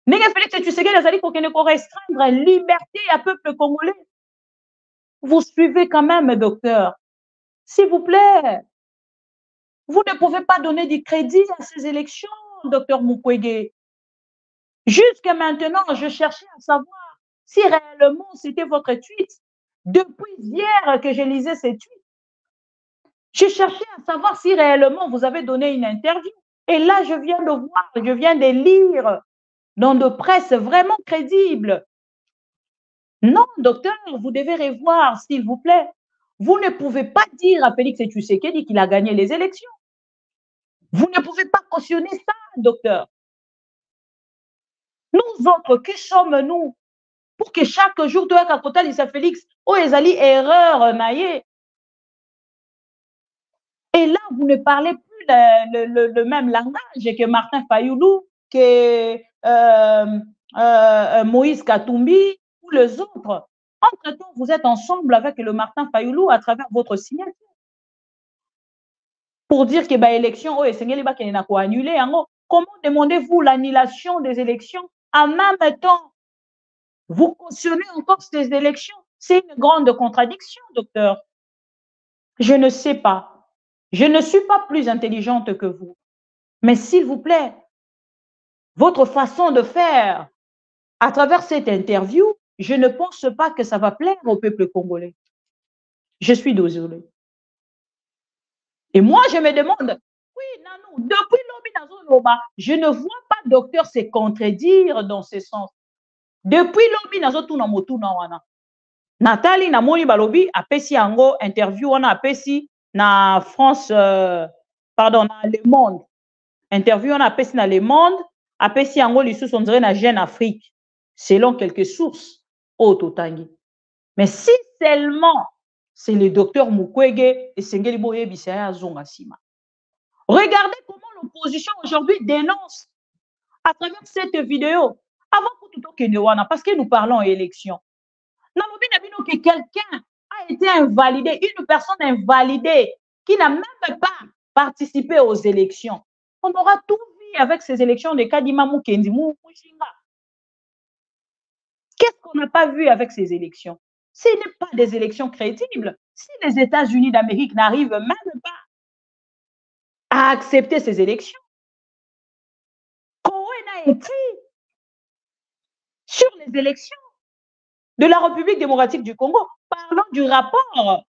Félix Tshisekedi a dit qu'on ne restreindre la liberté à peuple congolais. Vous suivez quand même, docteur. S'il vous plaît. Vous ne pouvez pas donner du crédit à ces élections, docteur Mukwege. Jusqu'à maintenant, je cherchais à savoir si réellement c'était votre tweet. Depuis hier que je lisais ces tweets, je cherchais à savoir si réellement vous avez donné une interview. Et là, je viens de voir, je viens de lire dans de presse vraiment crédible. Non, docteur, vous devez revoir, s'il vous plaît. Vous ne pouvez pas dire à Félix Tshisekedi qu'il a gagné les élections. Vous ne pouvez pas cautionner ça, docteur. Nous autres, qui sommes-nous pour que chaque jour, toi, à côté de Félix, oh, ezali erreur, naïe. Et là, vous ne parlez plus le même langage que Martin Fayoulou, que Moïse Katumbi ou les autres. Entre-temps, vous êtes ensemble avec le Martin Fayoulou à travers votre signature. Pour dire que l'élection, annulé. Comment demandez-vous l'annulation des élections en même temps? Vous cautionnez encore ces élections. C'est une grande contradiction, docteur. Je ne sais pas. Je ne suis pas plus intelligente que vous. Mais s'il vous plaît, votre façon de faire à travers cette interview, je ne pense pas que ça va plaire au peuple congolais. Je suis désolée. Et moi, je me demande, oui, Nanou, depuis l'Obi, je ne vois pas docteur se contredire dans ce sens. Depuis l'Obi, Nathalie Namoni Balobi a pesi ango interview on a pesi na France pardon na Le Monde interview on a pesi na Le Monde a pesi ango lisusu on dirait na Jeune Afrique selon quelques sources au Totangi. Mais si seulement c'est le docteur Mukwege et Sengeli Boye Bisaya Zonga Sima. Regardez comment l'opposition aujourd'hui dénonce à travers cette vidéo avant que parce que nous parlons élection. Que quelqu'un a été invalidé, une personne invalidée qui n'a même pas participé aux élections. On aura tout vu avec ces élections de Kadima Mukendi Mushinga. Qu'est-ce qu'on n'a pas vu avec ces élections? Ce n'est pas des élections crédibles. Si les États-Unis d'Amérique n'arrivent même pas à accepter ces élections, Cohen a écrit sur les élections de la République démocratique du Congo, parlant du rapport.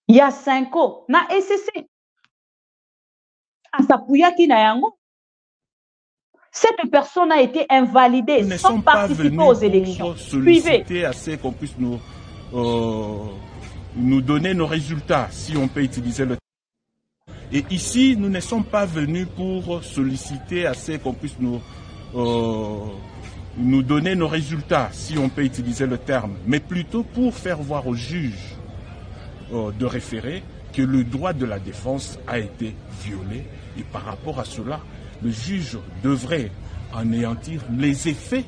Il y a 5 ans, na SCC. Asapuyaki na yango. Cette personne a été invalidée sans participer aux élections. Solliciter assez qu'on puisse nous donner nos résultats, si on peut utiliser le terme. Et ici, nous ne sommes pas venus pour solliciter assez qu'on puisse nous donner nos résultats, si on peut utiliser le terme, mais plutôt pour faire voir aux juges de référé que le droit de la défense a été violé. Et par rapport à cela, le juge devrait anéantir les effets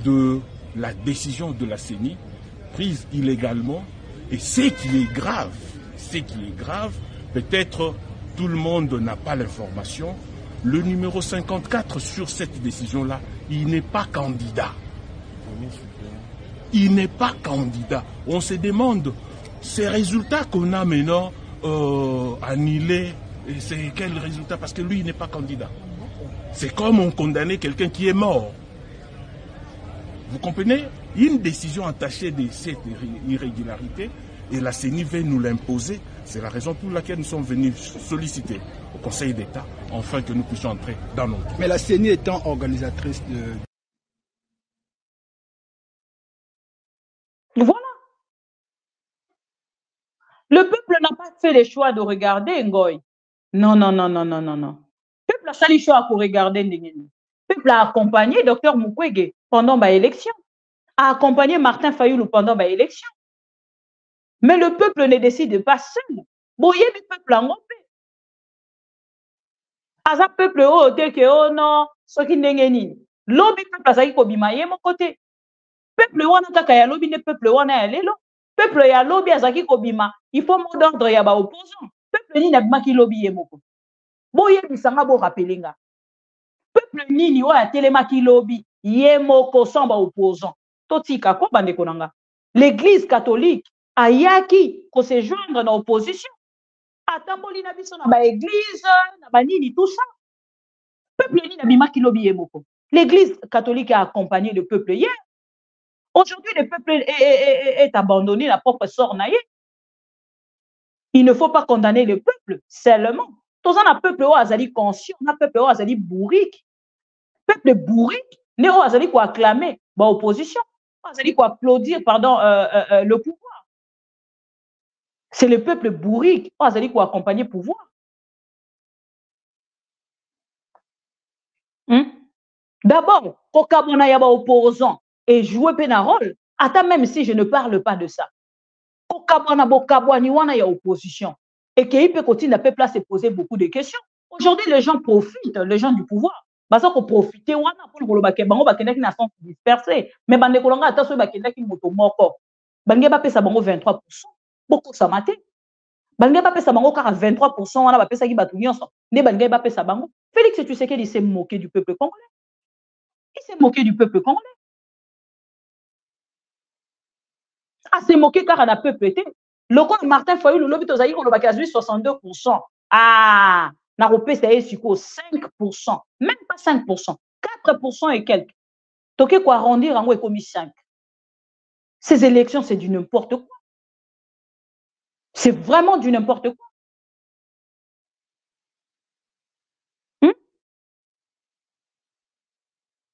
de la décision de la CENI prise illégalement. Et ce qui est grave, peut-être tout le monde n'a pas l'information, le numéro 54 sur cette décision-là, il n'est pas candidat. Il n'est pas candidat. On se demande, ces résultats qu'on a maintenant annulés, c'est quel résultat? Parce que lui, il n'est pas candidat. C'est comme on condamnait quelqu'un qui est mort. Vous comprenez? Une décision entachée de cette irrégularité, et la CENI veut nous l'imposer. C'est la raison pour laquelle nous sommes venus solliciter au Conseil d'État, afin que nous puissions entrer dans nos droits. Mais la CENI étant organisatrice de... Voilà. Le peuple n'a pas fait le choix de regarder Ngoy. Non. Le peuple a fait le choix pour regarder Ndengeni. Le peuple a accompagné Dr Mukwege pendant l'élection, a accompagné Martin Fayoulou pendant l'élection. Mais le peuple ne décide pas seul. Boye le peuple en groupe. Aza peuple o te ke o non, soki Ndengeni. Lobi peuple azaki kobima ye mon côté. Peuple wana kaka ya lobi ne peuple wana ya lelo. Peuple ya lobi azaki kobima, il faut mot d'ordre ya ba opposant. Peuple ni na bimaki lobi ye moko. Boye bisanga bo rappelinga. Peuple nini wa telemaki lobi ye moko sans ba opposant. Totika ko bande konanga. L'église catholique ayaki ko se joindre dans opposition. Atamboli na biso na ba église na ba nini tout ça. Peuple ni na bimaki lobi ye moko. L'église catholique a accompagné le peuple hier. Aujourd'hui, le peuple est abandonné, la propre sort naïe. Il ne faut pas condamner le peuple seulement. Tous on a peuple où azali conscient, on a peuple où azali bourrique. Peuple bourrique, ne où azali quoi acclamer, bah opposition, azali quoi applaudir, pardon, le pouvoir. C'est le peuple bourrique, où azali quoi accompagner le pouvoir. D'abord, kokabona yaba opposant et jouer un rôle, attends même si je ne parle pas de ça. kokabwana bokabwani wana ya opposition et qu'il peut continuer à peuple à se poser beaucoup de questions. Aujourd'hui, les gens profitent, les gens du pouvoir. Parce qu'on profite wana pour le baké bango bakenda qui n'a sens dispersé. Mais bande kolonga attention bakenda qui moto moko. Bange ba pesa bango 23%. Beaucoup ça maté. Bange ba pesa bango car 23% wana ba pesa ki batu nyonso. Ne bange ba pesa bango. Félix Tshisekedi s'est moqué du peuple congolais. Il s'est moqué du peuple congolais. Ah, s'est moqué car on a peuple été. Le compte Martin Fayulu, le lobby tozaï, on a 62%. Ah, n'a repé, c'est 5%. Même pas 5%. 4% et quelques. Toké quoi arrondir en haut est commis 5. Ces élections, c'est du n'importe quoi. C'est vraiment du n'importe quoi.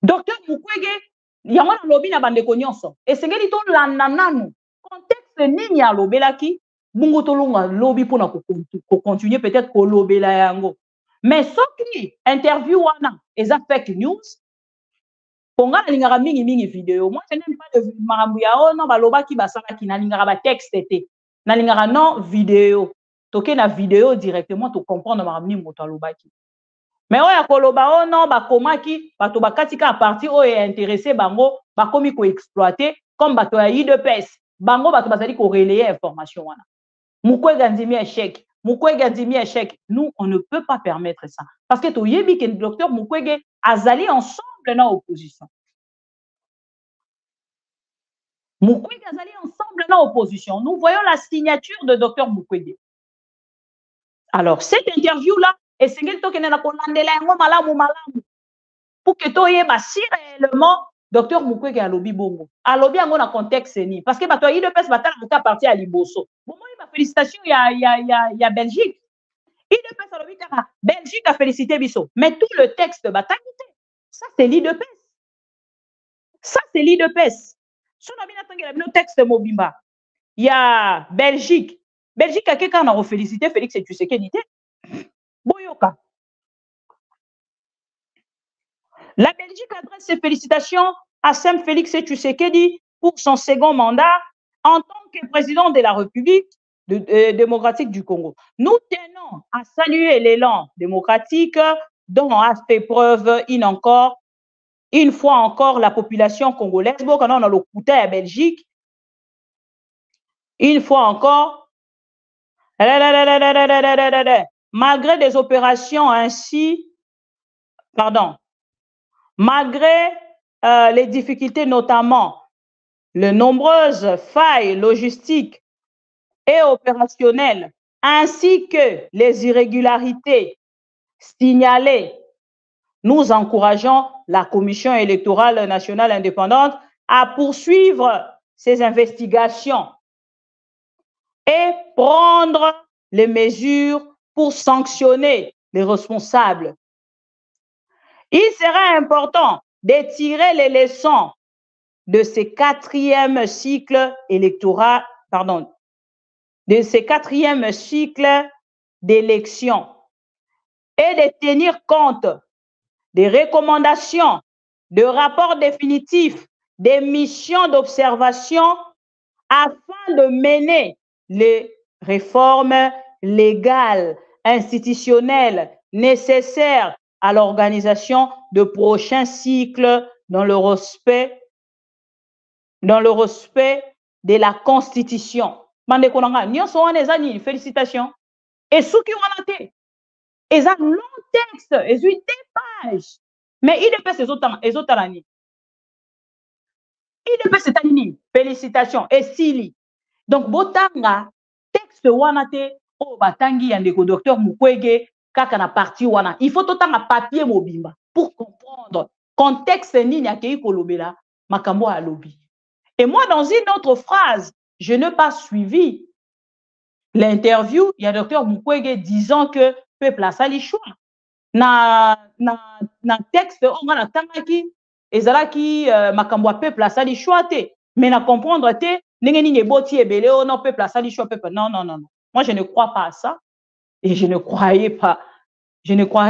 Docteur Mukwege, il y a un lobby na bande konyonso. Et c'est que tout l'anananu. Contexte nini ya lobelaki, bungo tolonga lobby pour na continuer peut-être ko lobela yango. Mais soki interview wana, eza fake news. Ponga na lingara mingi vidéo. Moi je n'aime pas de marambu ya oh non balobaki basalaki na lingara ba texte té. Na lingara non vidéo. Toke na vidéo directement to comprendre maramni moto alobaki. Mais oya koloba oh non bakomaki bato bakatika à partir o est intéressé bango bakomi ko exploiter comme bato ya IDPS bango bato bazali ko relayer information wana. Mukwege andimi échec. Mukwege andimi échec. Nous on ne peut pas permettre ça parce que to yebi que le docteur Mukwege azali ensemble na opposition. Mukwege azali ensemble na opposition. Nous voyons la signature de docteur Mukwege. Alors cette interview là et c'est que tu na kolandela yango malamu pour que tu yeba si réellement docteur Mukwege alobi bongo alobi yango na contexte ni parce que bato yi de pes batala ka parti à liboso bon moi ba félicitations ya Belgique yi de pes alobi ka Belgique a félicité biso mais tout le texte batangité ça c'est li de pes ça c'est li de pes so na bina tangela bino texte mobimba ya Belgique a quelqu'un na félicité Félix Tshisekedi té Boyoka. La Belgique adresse ses félicitations à Sam Félix Tshisekedi pour son second mandat en tant que président de la République démocratique du Congo. Nous tenons à saluer l'élan démocratique dont a fait preuve une fois encore la population congolaise. Bon, quand on a le côté à Belgique, une fois encore, malgré des opérations ainsi, malgré les difficultés, notamment les nombreuses failles logistiques et opérationnelles, ainsi que les irrégularités signalées, nous encourageons la Commission électorale nationale indépendante à poursuivre ces investigations et prendre les mesures pour sanctionner les responsables. Il sera important de tirer les leçons de ces quatrième cycle électoral, de ces quatrième cycle d'élections et de tenir compte des recommandations, de rapports définitifs, des missions d'observation afin de mener les réformes légales, institutionnelles nécessaires à l'organisation de prochains cycles dans le respect de la Constitution. Mande konanga, nyonso wana eza nini? Félicitations. Et soki wana te, eza long texte, eza 8 pages. Mais IDPS ezotala nini? IDPS etali nini? Félicitations. Et sili. Donc botanga texte wana te o batangi ya ndeko docteur Mukwege kaka na parti wana. Il faut totanga papier mobimba pour comprendre contexte nini akei kolobela makambo ya lobby. Et moi dans une autre phrase, je n'ai pas suivi l'interview, il y a docteur Mukwege disant que peuple a sali choix. Na texte on a tangaki ezalaki makambo ya peuple a sali choix te. Mais na comprendre te nengeni neboti ebele o non peuple a sali choix peuple. Non. Moi je ne crois pas à ça et je ne croyais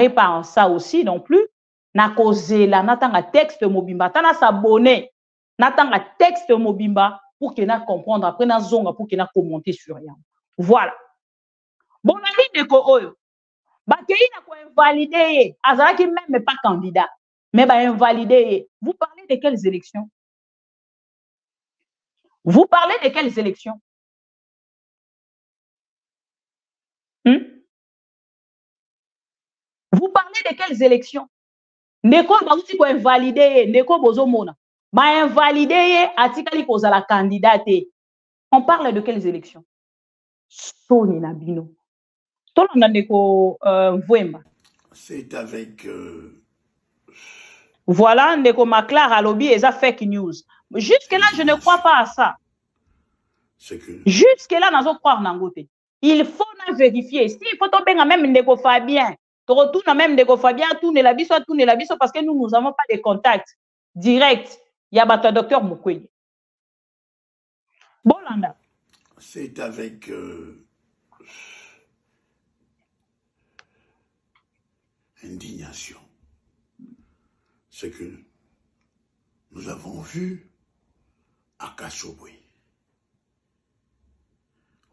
pas en ça aussi non plus. Na kozela natanga texte mobimba tana s'abonner natanga texte mobimba pour qu'il n'a comprendre après na zonga pour qu'il n'a commenter sur rien. Voilà. Bon la ligne de Oyo. Ba kei na ko invalider azalaki même pas candidat mais ba invalider. Vous parlez de quelles élections? Vous parlez de quelles élections? Vous parlez de quelles élections? Ndeko bauti ko invalider ndeko bozomona. Ba invalider atikali kozala candidat. On parle de quelles élections? Soni na bino. Tolanda ndeko Vwemba. C'est avec Voilà, ndeko Maclar à lobby et ça fake news. Jusque-là, je ne crois pas à ça. Jusque-là, nous allons croire Nangote. Il faut vérifier. Si il faut tomber même ndeko Fabien, retourne même ndeko Fabien, tourne la biso, parce que nous n'avons pas de contact direct. Il y a votre docteur Mukwege. Bolanda. C'est avec indignation ce que nous avons vu à Kashobwe.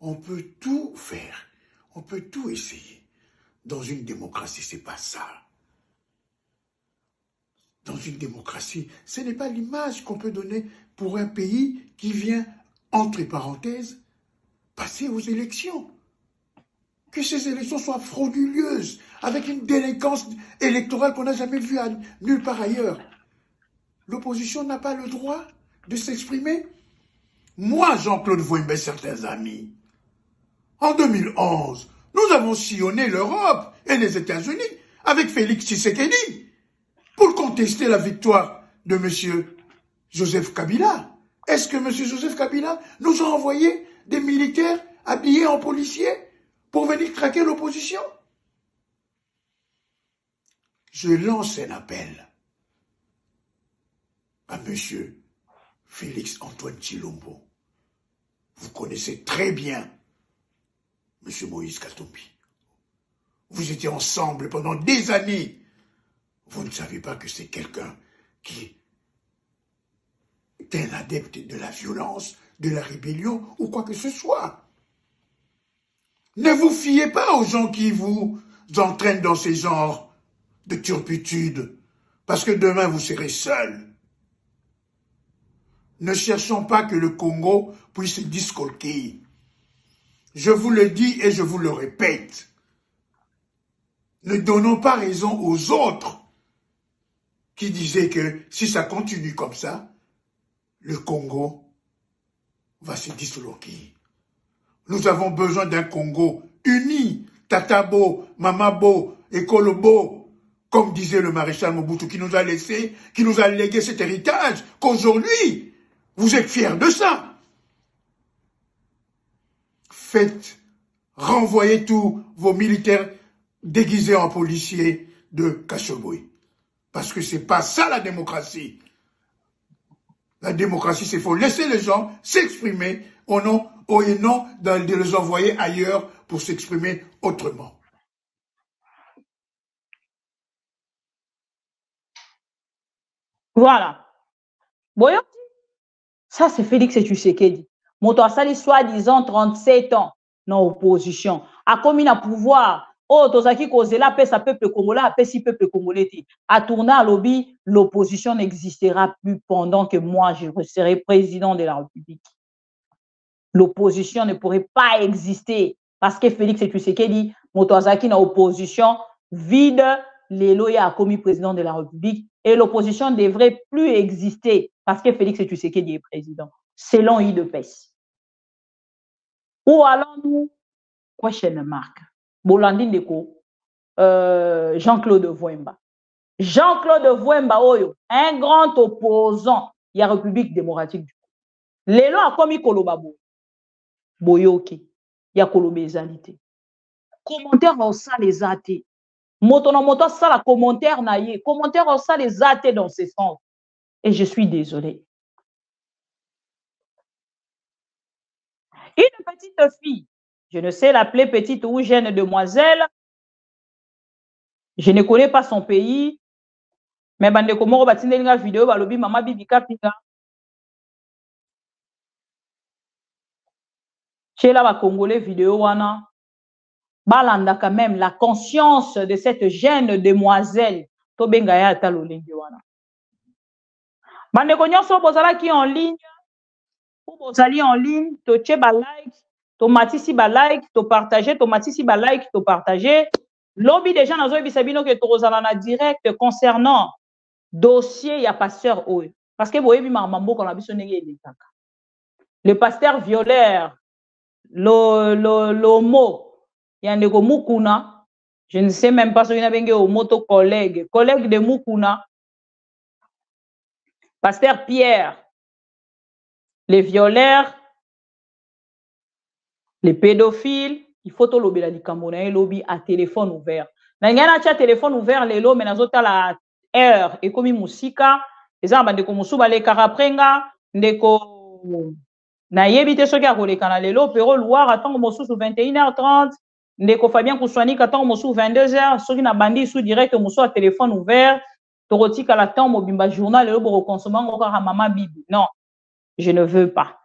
On peut tout faire, on peut tout essayer. Dans une démocratie, c'est pas ça. Dans une démocratie, ce n'est pas l'image qu'on peut donner pour un pays qui vient, entre parenthèses, passer aux élections. Que ces élections soient frauduleuses, avec une délinquance électorale qu'on n'a jamais vue nulle part ailleurs. L'opposition n'a pas le droit de s'exprimer. Moi, Jean-Claude Vwemba et certains amis, en 2011, nous avons sillonné l'Europe et les États-Unis avec Félix Tshisekedi pour contester la victoire de M. Joseph Kabila. Est-ce que M. Joseph Kabila nous a envoyé des militaires habillés en policiers pour venir traquer l'opposition? Je lance un appel à M. Félix Antoine Tshilombo. Vous connaissez très bien M. Moïse Katumbi. Vous étiez ensemble pendant des années. Vous ne savez pas que c'est quelqu'un qui est un adepte de la violence, de la rébellion ou quoi que ce soit. Ne vous fiez pas aux gens qui vous entraînent dans ces genres de turpitude, parce que demain vous serez seuls. Ne cherchons pas que le Congo puisse se discolquer. Je vous le dis et je vous le répète. Ne donnons pas raison aux autres qui disaient que si ça continue comme ça, le Congo va se disloquer. Nous avons besoin d'un Congo uni, Tatabo, Mamabo et Kolobo, comme disait le maréchal Mobutu, qui nous a laissé, qui nous a légué cet héritage, qu'aujourd'hui, vous êtes fiers de ça. Faites renvoyer tous vos militaires déguisés en policiers de Kashobwe. Parce que c'est pas ça la démocratie. La démocratie, c'est qu'il faut laisser les gens s'exprimer au nom et non de les envoyer ailleurs pour s'exprimer autrement. Voilà. Boyo, ça c'est Félix Tshisekedi. Moto asali soi-disant 37 ans dans l'opposition. A commis à pouvoir. Oh, tozaki kozela pesa peuple congolais, pesi peuple congolais. À tourner à lobby, l'opposition n'existera plus pendant que moi je serai président de la République. L'opposition ne pourrait pas exister parce que Félix Tshisekedi, moto asaki na opposition vide, lelo ya a commis président de la République et l'opposition ne devrait plus exister parce que Félix Tshisekedi est président. Selon IDPS. Où allons-nous? Question mark. Bolandi Ndeko, Jean-Claude Vwemba. Jean-Claude Vwemba, oyo, un grand opposant, il y a République démocratique du Congo. Lelo a commis Kolobabo. Boyoki, il y a Kolobezalité. Commentaire au ça les athées. Moto ça la commentaire naïe. Commentaire au ça les athées dans ce sens. Et je suis désolé. Une petite fille, je ne sais l'appeler petite ou jeune demoiselle, je ne connais pas son pays, mais bande komoro batinde nga vidéo balobi mama bibika pinga. Chez la Congolais vidéo wana. Balanda quand même la conscience de cette jeune demoiselle. To bengaya ta lolengi wana. Bande nyonso bozala ki en ligne. Ou bozali en ligne, to tche ba like, to matisi ba like, to partager, to matisi ba like, to partager. Lobby des gens nazo ebisabino que to rozala na direct concernant dossier ya pasteur oyo. Parce que boyebi mambo ko na biso ndenge elitaka. Le pasteur violeur, l'homo, yandeko Mukuna, je ne sais même pas si il y a un homo collègue de Mukuna, pasteur Pierre, les violeurs, les pédophiles, il faut tout lobby la dicambona, lobby à téléphone ouvert. N'ayana cha téléphone ouvert les lots mais nazota la heure et comme musika, les amba ndeko musuba le karaprenga, ndeko na yebite soki akolekana lelo pero loire attend mosusu 21h30, ndeko Fabien Kouswani attend mosusu 22h, soki na bandi sous direct mosusu à téléphone ouvert, torotika la temps mobimba journal lelo bo consommer encore maman bibi. Non. Je ne veux pas.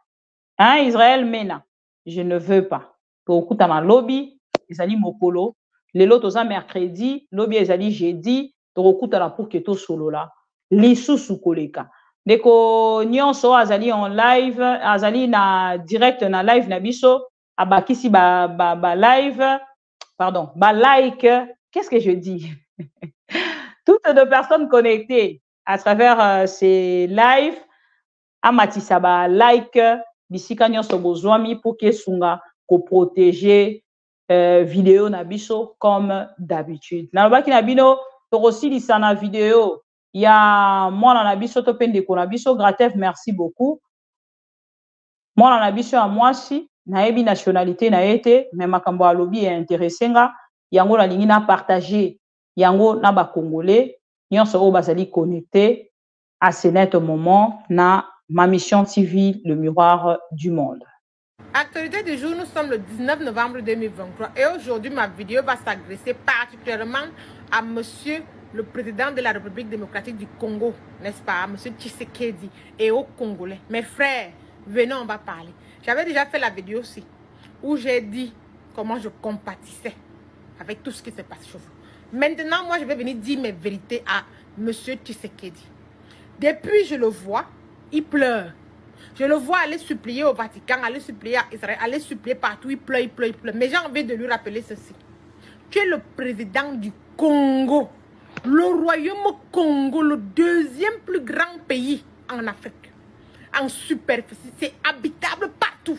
Hein, Israël Mena, je ne veux pas. Pour ma lobby, ezali mokolo. Les lots à mercredi, lobby ezali jeudi, pour la pour que tout solo là. Lisu sukoleka. Deko nyonso azali en live, azali na direct na live na biso, abakisi ba live, pardon, ba like. Qu'est-ce que je dis? Toutes les personnes connectées à travers ces lives. Amatisa ba like bisika nyonso bozwami pour que sunga ko protéger vidéo na biso comme d'habitude. Na baki na bino to kosilisa na vidéo ya mwana na biso to pende ko na biso Gratev, merci beaucoup. Mwana na biso ya mwasi na yebi nationalité na yete mais makambo alobi est intéressenga yango na lingi na partager yango na ba congolais nyonso o bazali connecté à ce net moment na ma mission TV, le miroir du monde. Actualité du jour, nous sommes le 19 novembre 2023 et aujourd'hui ma vidéo va s'adresser particulièrement à monsieur le président de la République démocratique du Congo, n'est-ce pas, monsieur Tshisekedi et aux Congolais. Mes frères, venez, on va parler. J'avais déjà fait la vidéo aussi où j'ai dit comment je compatissais avec tout ce qui se passe chez vous. Maintenant, moi je vais venir dire mes vérités à monsieur Tshisekedi. Depuis je le vois, il pleure. Je le vois aller supplier au Vatican, aller supplier à Israël, aller supplier partout. Il pleure, il pleure, il pleure. Mais j'ai envie de lui rappeler ceci. Tu es le président du Congo. Le royaume Congo, le deuxième plus grand pays en Afrique. En superficie, c'est habitable partout.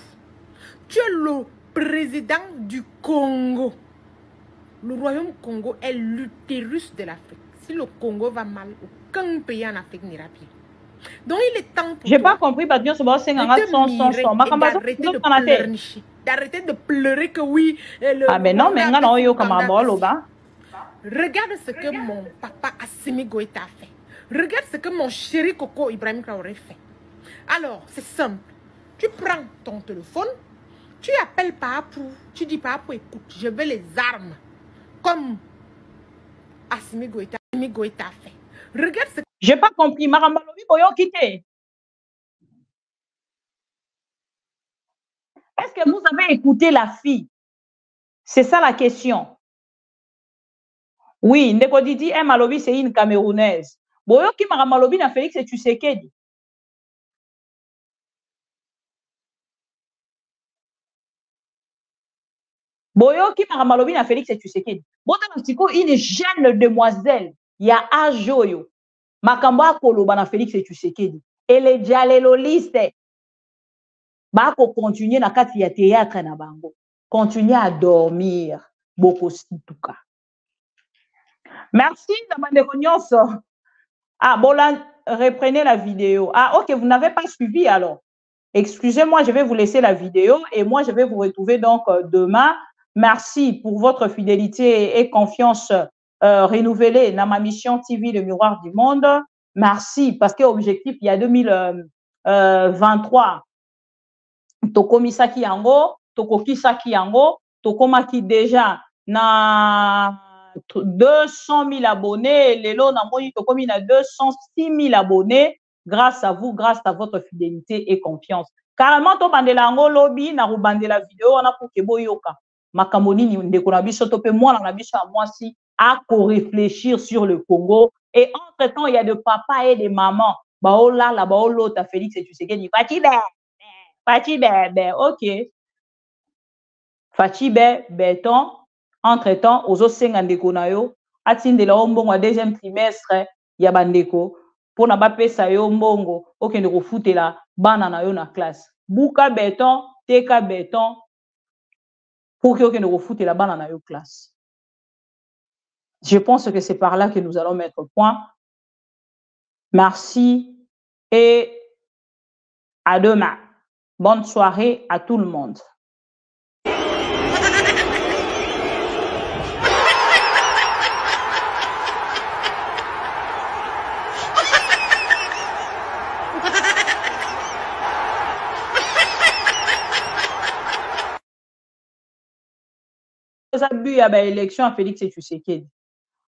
Tu es le président du Congo. Le royaume Congo est l'utérus de l'Afrique. Si le Congo va mal, aucun pays en Afrique n'ira bien. Donc il est temps pour j'ai pas compris parce que d'arrêter de pleurer que oui ah mais non mais regarde ce que mon papa Assimi Goïta a fait. Regarde ce que mon chéri Coco Ibrahim Traoré fait. Alors c'est simple, tu prends ton téléphone, tu appelles Papou, tu dis Papou écoute, je veux les armes comme Assimi Goïta a fait. Regarde ce que j'ai pas compris. Marambalobi boyo quitté. Est-ce que vous avez écouté la fille? C'est ça la question. Oui, Ndeko Didi Malobi c'est une Camerounaise. Boyo ki Marambalobi na Félix et Tshisekedi. Boyo ki Marambalobi na Félix et Tshisekedi. Bota na tiko une jeune demoiselle. Ya ajoyo. Makamba koloba na Félix et Tshisekedi. Et les dialéloliste. Bako continuer na kati ya théâtre na bango. Continuer à dormir. Boko situka. Merci Damandeko Nyonso. Ah, Bolan, reprenez la vidéo. Ah, ok, vous n'avez pas suivi alors. Excusez-moi, je vais vous laisser la vidéo et moi je vais vous retrouver donc demain. Merci pour votre fidélité et confiance renouvelée dans ma mission TV, le miroir du monde. Merci, parce que l'objectif, il y a 2023, Tokomisaki Yango, Tokokisaki Yango, Tokomaki déjà na 200 000 abonnés, Lelo Namoni Tokomi na 206 000 abonnés, grâce à vous, grâce à votre fidélité et confiance. Carrément, to bandela yango lobby, na bandela vidéo, on a pour que boyoka. Makamoni ni ndeko na biso to pe moi na biso à moi si à co-réfléchir sur le Congo. Et entre-temps, il y a des papas et des mamans. Baola, la baolo, ta Félix et tu sais qu'il dit Fati ben, ok. Fati béton. Entre-temps, aux autres 5 ndeko na yo, atinde la ombongo à deuxième trimestre, ya bandeko. Pour na ba pesa yo mbongo, okende ko futela bana na yo na classe. Buka béton, teka béton. Pour que okende ko futela bana na yo classe. Je pense que c'est par là que nous allons mettre point. Merci et à demain. Bonne soirée à tout le monde. Abus à l'élection à Félix et Tshisekedi.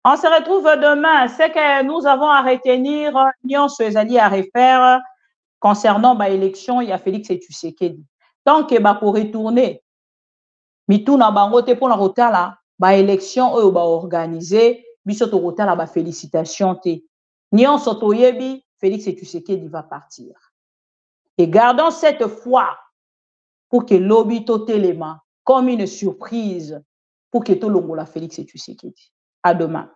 On se retrouve demain. C'est que nous avons à retenir Nyon Suezali à refaire concernant l'élection, il y a Félix et Tshisekedi. Tant que pour retourner, mituna bangote pour la rotala, élection eux organisé, bisoto rotala félicitations te. Nyon sotoyebi, Félix et Tshisekedi va partir. Et gardons cette foi pour que lobby totelema comme une surprise pour que tout le monde Félix et Tshisekedi. À demain.